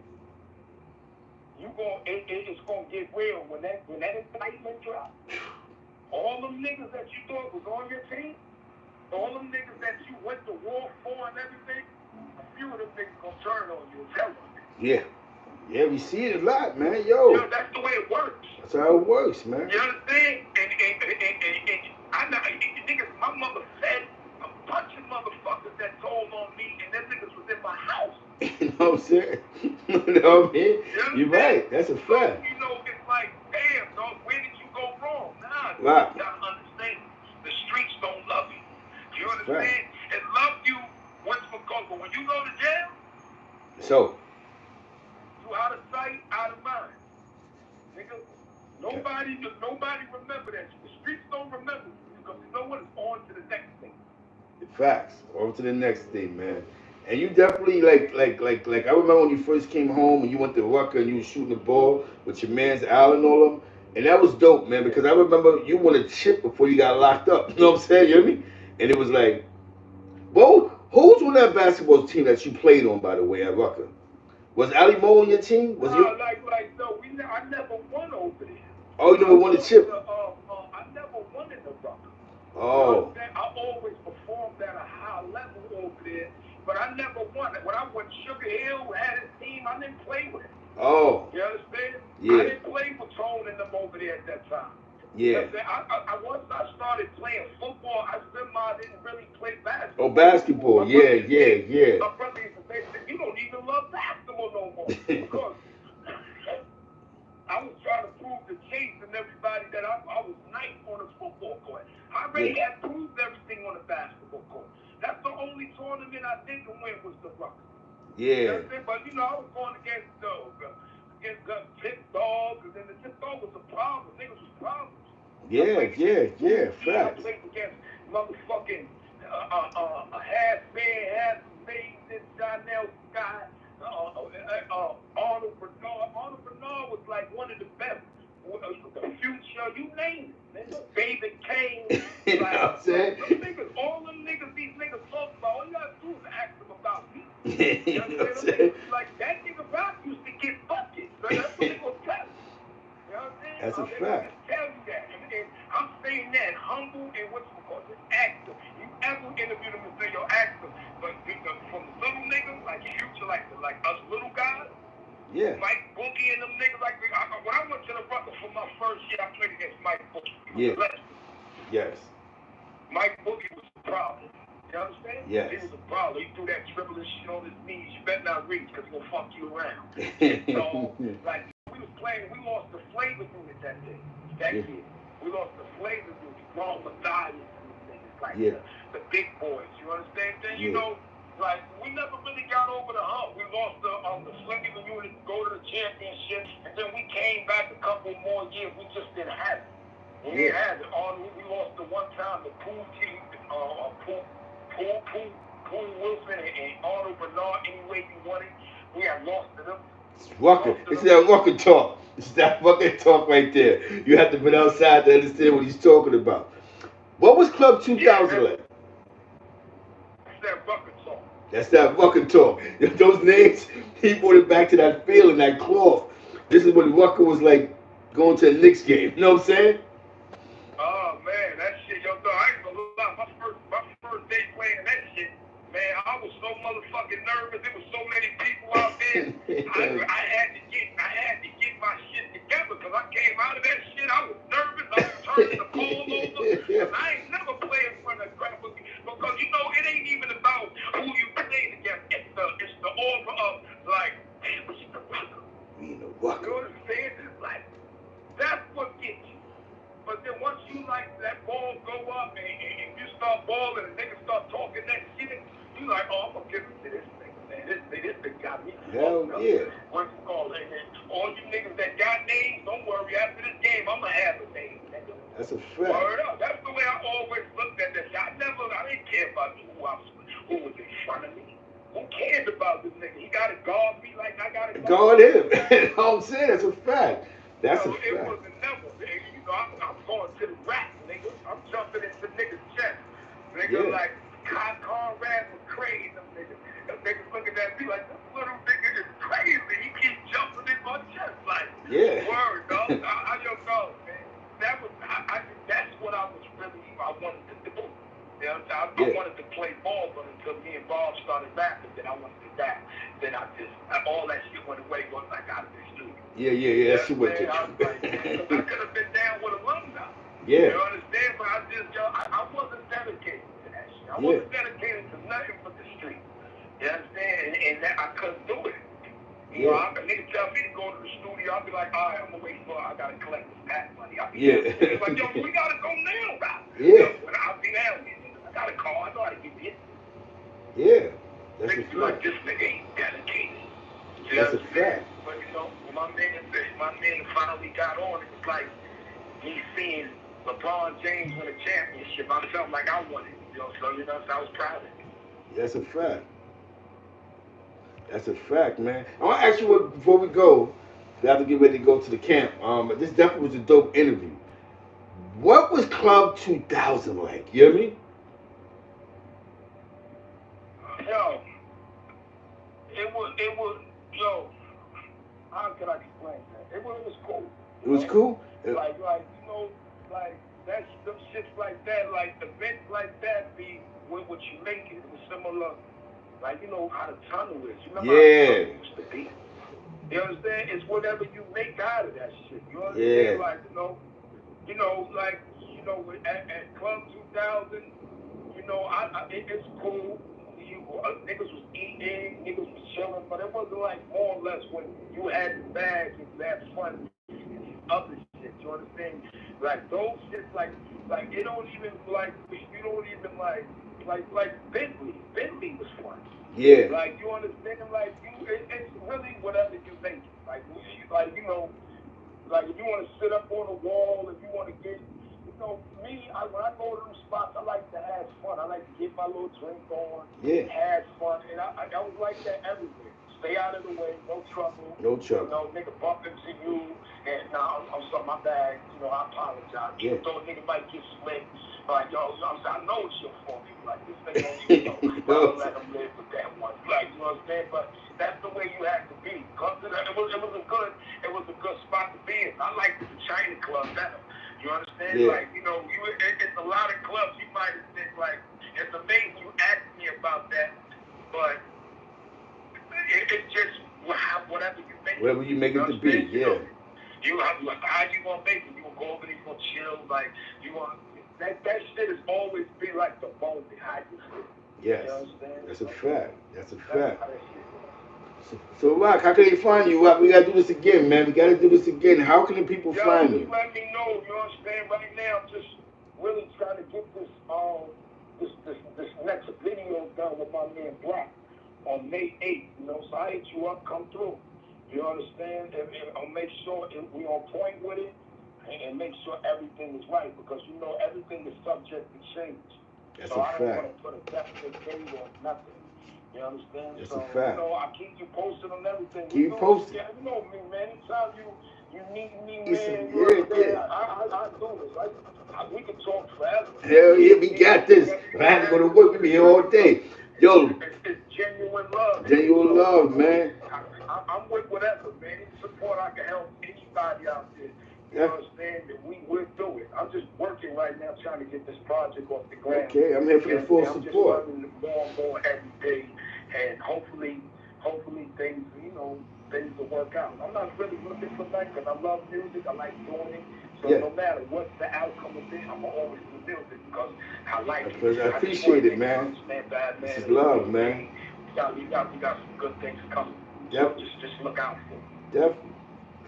it's gonna get real when that excitement drops. All them niggas that you thought was on your team. All them niggas that you went to war for and everything, a few of them niggas gonna turn on you and tell on you. Yeah. Yeah, we see it a lot, man. Yo. That's the way it works. That's how it works, man. You understand? And I know niggas, my mother said a bunch of motherfuckers that told on me, and them niggas was in my house. You know what I'm saying? You know what I mean? You're right. That's a fact. So, you know, it's like, damn, dog, where did you go wrong? Nah, right. You gotta understand. The streets don't love you. You understand? Right. And love you once because, but when you go to jail, so you out of sight, out of mind, nigga. Nobody remember that. The streets don't remember you because you know what? It's on to the next thing. Facts. On to the next thing, man. And you definitely like I remember when you first came home and you went to Rucker and you was shooting the ball with your man's Al and all of them. And that was dope, man, because I remember you won a chip before you got locked up. You know what I'm saying? You hear me? And it was like, who was on that basketball team that you played on, by the way, at Rucker? Was Ali Mo on your team? Was you? No, I never won over there. Oh, you never won a chip? I never won in the Rucker. Oh. You know I always performed at a high level over there, but I never won it. When I went Sugarhill, had his team, I didn't play with him. Oh. You understand? Yeah. I didn't play with Tone and them over there at that time. Yeah. Once I started playing football, I didn't really play basketball. Oh, basketball. Yeah. My brother used to say, you don't even love basketball no more. Because I was trying to prove to Chase and everybody that I was nice on the football court. I already had proved everything on the basketball court. That's the only tournament I didn't win was the Rucker. Yeah. But, I was going against the Tip Dog, and then the Tip Dog was a problem. Niggas was problems. Yeah. Facts. I played against motherfucking half-man, half-amazing Jonell Scott, Arnold Bernard. Arnold Bernard was like one of the best. The Future, you name it. Nigga. David Kane. You know what I'm saying? All them niggas, these niggas talk about, all you gotta do is ask them about me. You know what I'm saying? Like, that nigga Rock used to get buckets. So that's what they gonna tell you. You know what I'm saying? That's a they fact. Just tell you that. And I'm saying that humble and what's it called? Just ask them. You ever interview them and say, yo, ask them. But from the little niggas, like Future, like us little guys, yeah. Mike Boogie and them niggas, like, when I went to the Rucker for my first year, I played against Mike Boogie. Yeah. Yes. Mike Boogie was a problem. You understand? Yes. He was a problem. He threw that dribbling shit on his knees. You better not reach because he's going to fuck you around. So, like, we was playing, we lost the flavor unit that day. That year. We lost the flavor unit. Wrong Matthias and them niggas. Like, the big boys. You understand? Then, you know, like, we never really got over the hump. We lost the flavor unit to go to the championship. And then we came back a couple more years. We just didn't have it. We didn't have it. We lost the one time, the pool team, Poole Wilson and Arnold Bernard, any way you want it. We have lost to them. Rucker. It's that Rucker talk. It's that fucking talk right there. You have to be outside to understand what he's talking about. What was Club 2000 like? That's that Rucker talk. That's that Rucker talk. Those names, he brought it back to that feeling, that cloth. This is what Rucker was like going to a Knicks game. You know what I'm saying? Oh, man, that shit, yo, dog, I ain't gonna lie. My first day playing that shit, man, I was so motherfucking nervous. There was so many people out there. I had to get my shit together because I came out of that shit. I was nervous. I was turning the ball over. I ain't never played in front of Yeah. What's it called? And all you niggas that got names, don't worry. After this game, I'ma have a name, nigga. That's a fact. Word up. That's the way I always looked at this. I didn't care about who was in front of me. Who cares about this nigga? He gotta guard me like I gotta guard him. You know what I'm saying? That's a fact. That's a fact. It wasn't never. You know, I'm going to the rack, nigga. I'm jumping into niggas' chest. Nigga, like, Conrad was crazy, them niggas. Them niggas looking at me like, this little nigga is crazy. He keeps jumping in my chest. Like, word, dog. I don't know, man. That's what I wanted to do. You know, I wanted to play ball, but until me and Bob started rapping, then I wanted to rap. Then all that shit went away once I got in the studio. Yeah. That shit went to I was like, I could have been down with alumni. Yeah. You understand? But I wasn't dedicated to that shit. I wasn't dedicated to nothing but the street. You understand? And that I couldn't do it. You know, a nigga tell me to go to the studio, I'll be like, all right, I'm gonna wait for I gotta collect this pack money. I'll be like, yo, we gotta go now, bro. I'll be down here. I got a car, I know how to get it. Yeah. That's a fact. Like, this nigga ain't dedicated. That's a fact. But you know, when my man finally got on, it was like me seeing LeBron James win a championship. I felt like I won it. You know, so I was proud of it. That's a fact. That's a fact, man. I want to ask you before we go. We have to get ready to go to the camp. This definitely was a dope interview. What was Club 2000 like? You hear me? Yo, it was, yo, how can I explain that? It was cool. It was cool? Like, you know, like, that's some shits like that, like, events like that be what you make it. It was similar, like, you know, how the tunnel is. You remember how the tunnel used to be? You understand? It's whatever you make out of that shit. You understand? Like, like, at Club 2000, it's cool. Niggas was eating, niggas was chilling, but it wasn't like more or less when you had the bag and you had fun and other shit. You understand? Like those shits, like it don't even you don't even like Bentley. Bentley was fun. Yeah. Like you understand? Like it's really whatever you make it. Like if you want to sit up on a wall, if you want to get. Me, when I go to them spots, I like to have fun. I like to get my little drink on, have fun, and I was like that everywhere. Stay out of the way, no trouble. No trouble. Nigga bump into you, and I'm sorry, my bad. I apologize. Even though a nigga might get slick, like I know it's your fault. Like this nigga don't even know. I'll let him live with that one. Like you know what I'm saying? But that's the way you have to be. It was a good spot to be in. I liked the China Club better. You understand? Yeah. Like, it's a lot of clubs. You might have said, like, it's amazing you asked me about that, but it's just whatever you make it. Whatever you make it to be, yeah. How you gonna make it? You gonna go over there, you gonna chill, like, you want that shit has always been like the bone behind you. Yes. You understand? That's a fact. That's a fact. So, Rock, how can they find you? Rock, we gotta do this again, man. We gotta do this again. How can the people find you? Let me know. You understand? Right now, I'm just really trying to get this next video done with my man Black on May 8th. So I hit you up, come through. You understand? And I'll make sure we on point with it, and make sure everything is right because everything is subject to change. That's so a I fact. don't want to put a definite date on nothing. You understand? That's so, a fact. I keep you posted on everything. Keep posted. You know me, man. Anytime you need me, man, I do this. We can talk forever. Hell yeah, we got this. I have to go to work. We be here all day. Yo. It's genuine love. Genuine love, man. I'm with whatever, man. Any support I can help anybody out there. You understand that we will do it. I'm just working right now trying to get this project off the ground. Okay, I'm here for the full support. I'm just learning more and more every day, and hopefully things, things will work out. I'm not really looking for that because I love music. I like doing it. So no matter what the outcome of it, I'm always do music because I like it. I appreciate it, man. This is love, man. We got some good things coming. Yep. So just look out for it. Yep.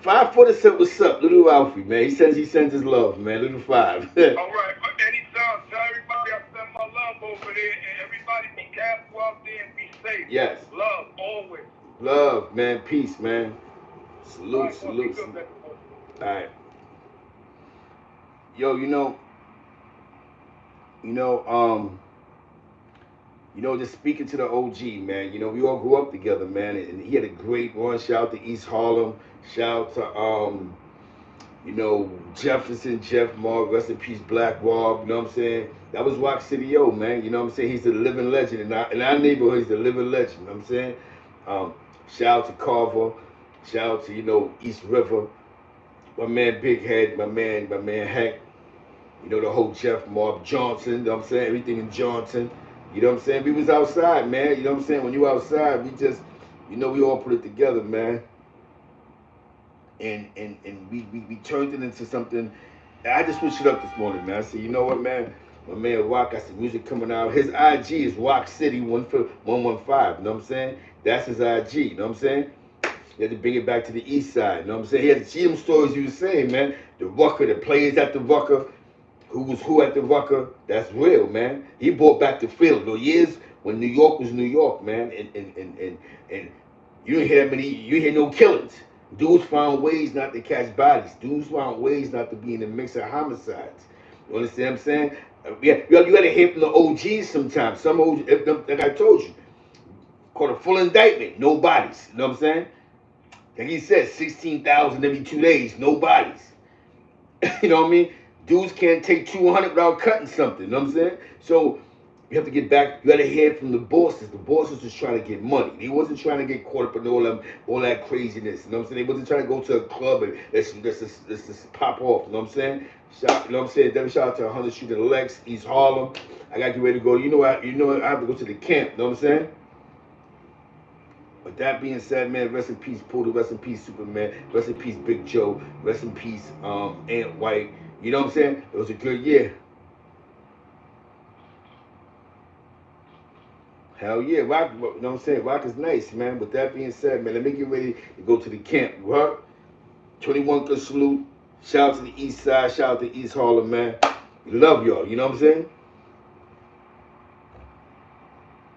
5 Foot said, "What's up, Little Alfie, man? He sends his love, man. Little 5." All right, anytime. Tell everybody I send my love over there, and everybody be careful out there and be safe. Yes. Love always. Love, man. Peace, man. All Salute, right, boss, be salute, good, salute. man. All right. Yo, you know, um, just speaking to the OG, man. We all grew up together, man, and he had a great run. Shout out to East Harlem. Shout out to Jefferson, Jeff Mob, rest in peace, Black Rob. You know what I'm saying? That was Roc City O, man. You know what I'm saying? He's a living legend in our neighborhood. He's a living legend. You know what I'm saying? Um, Shout out to Carver. Shout out to East River. My man Big Head. My man Hank. The whole Jeff Mob Johnson. You know what I'm saying? Everything in Johnson. You know what I'm saying? We was outside, man. You know what I'm saying? When you outside, we just, we all put it together, man. And we turned it into something. I just switched it up this morning, man. I said, you know what, man? My man Rock got some music coming out. His IG is Roc City 115. You know what I'm saying? That's his IG. You know what I'm saying? He had to bring it back to the east side. You know what I'm saying? He had to see them stories you were saying, man. The Rucker, the players at the Rucker, who was who at the Rucker. That's real, man. He brought back the feel. The years when New York was New York, man, and you didn't hear that many. You didn't hear no killings. Dudes found ways not to catch bodies. Dudes found ways not to be in the mix of homicides. You understand what I'm saying? Yeah, you got to hear from the OGs sometimes. Some OGs, like I told you, caught a full indictment, no bodies. You know what I'm saying? Like he said, 16,000 every 2 days, no bodies. You know what I mean? Dudes can't take 200 without cutting something. You know what I'm saying? So you have to get back. You got to hear from the bosses. The bosses was trying to get money. They wasn't trying to get caught up in all that craziness. You know what I'm saying? They wasn't trying to go to a club and let's just pop off. You know what I'm saying? You know what I'm saying? Then shout out to 100 Street and Lex, East Harlem. I got to get ready to go. I have to go to the camp. You know what I'm saying? With that being said, man, rest in peace, Poodle, rest in peace, Superman, rest in peace, Big Joe, rest in peace, Aunt White. You know what I'm saying? It was a good year. Hell yeah, rock. You know what I'm saying? Rock is nice, man. With that being said, man, let me get ready to go to the camp. You heard? 21 good salute. Shout out to the East Side. Shout out to East Harlem, man. We love y'all. You know what I'm saying?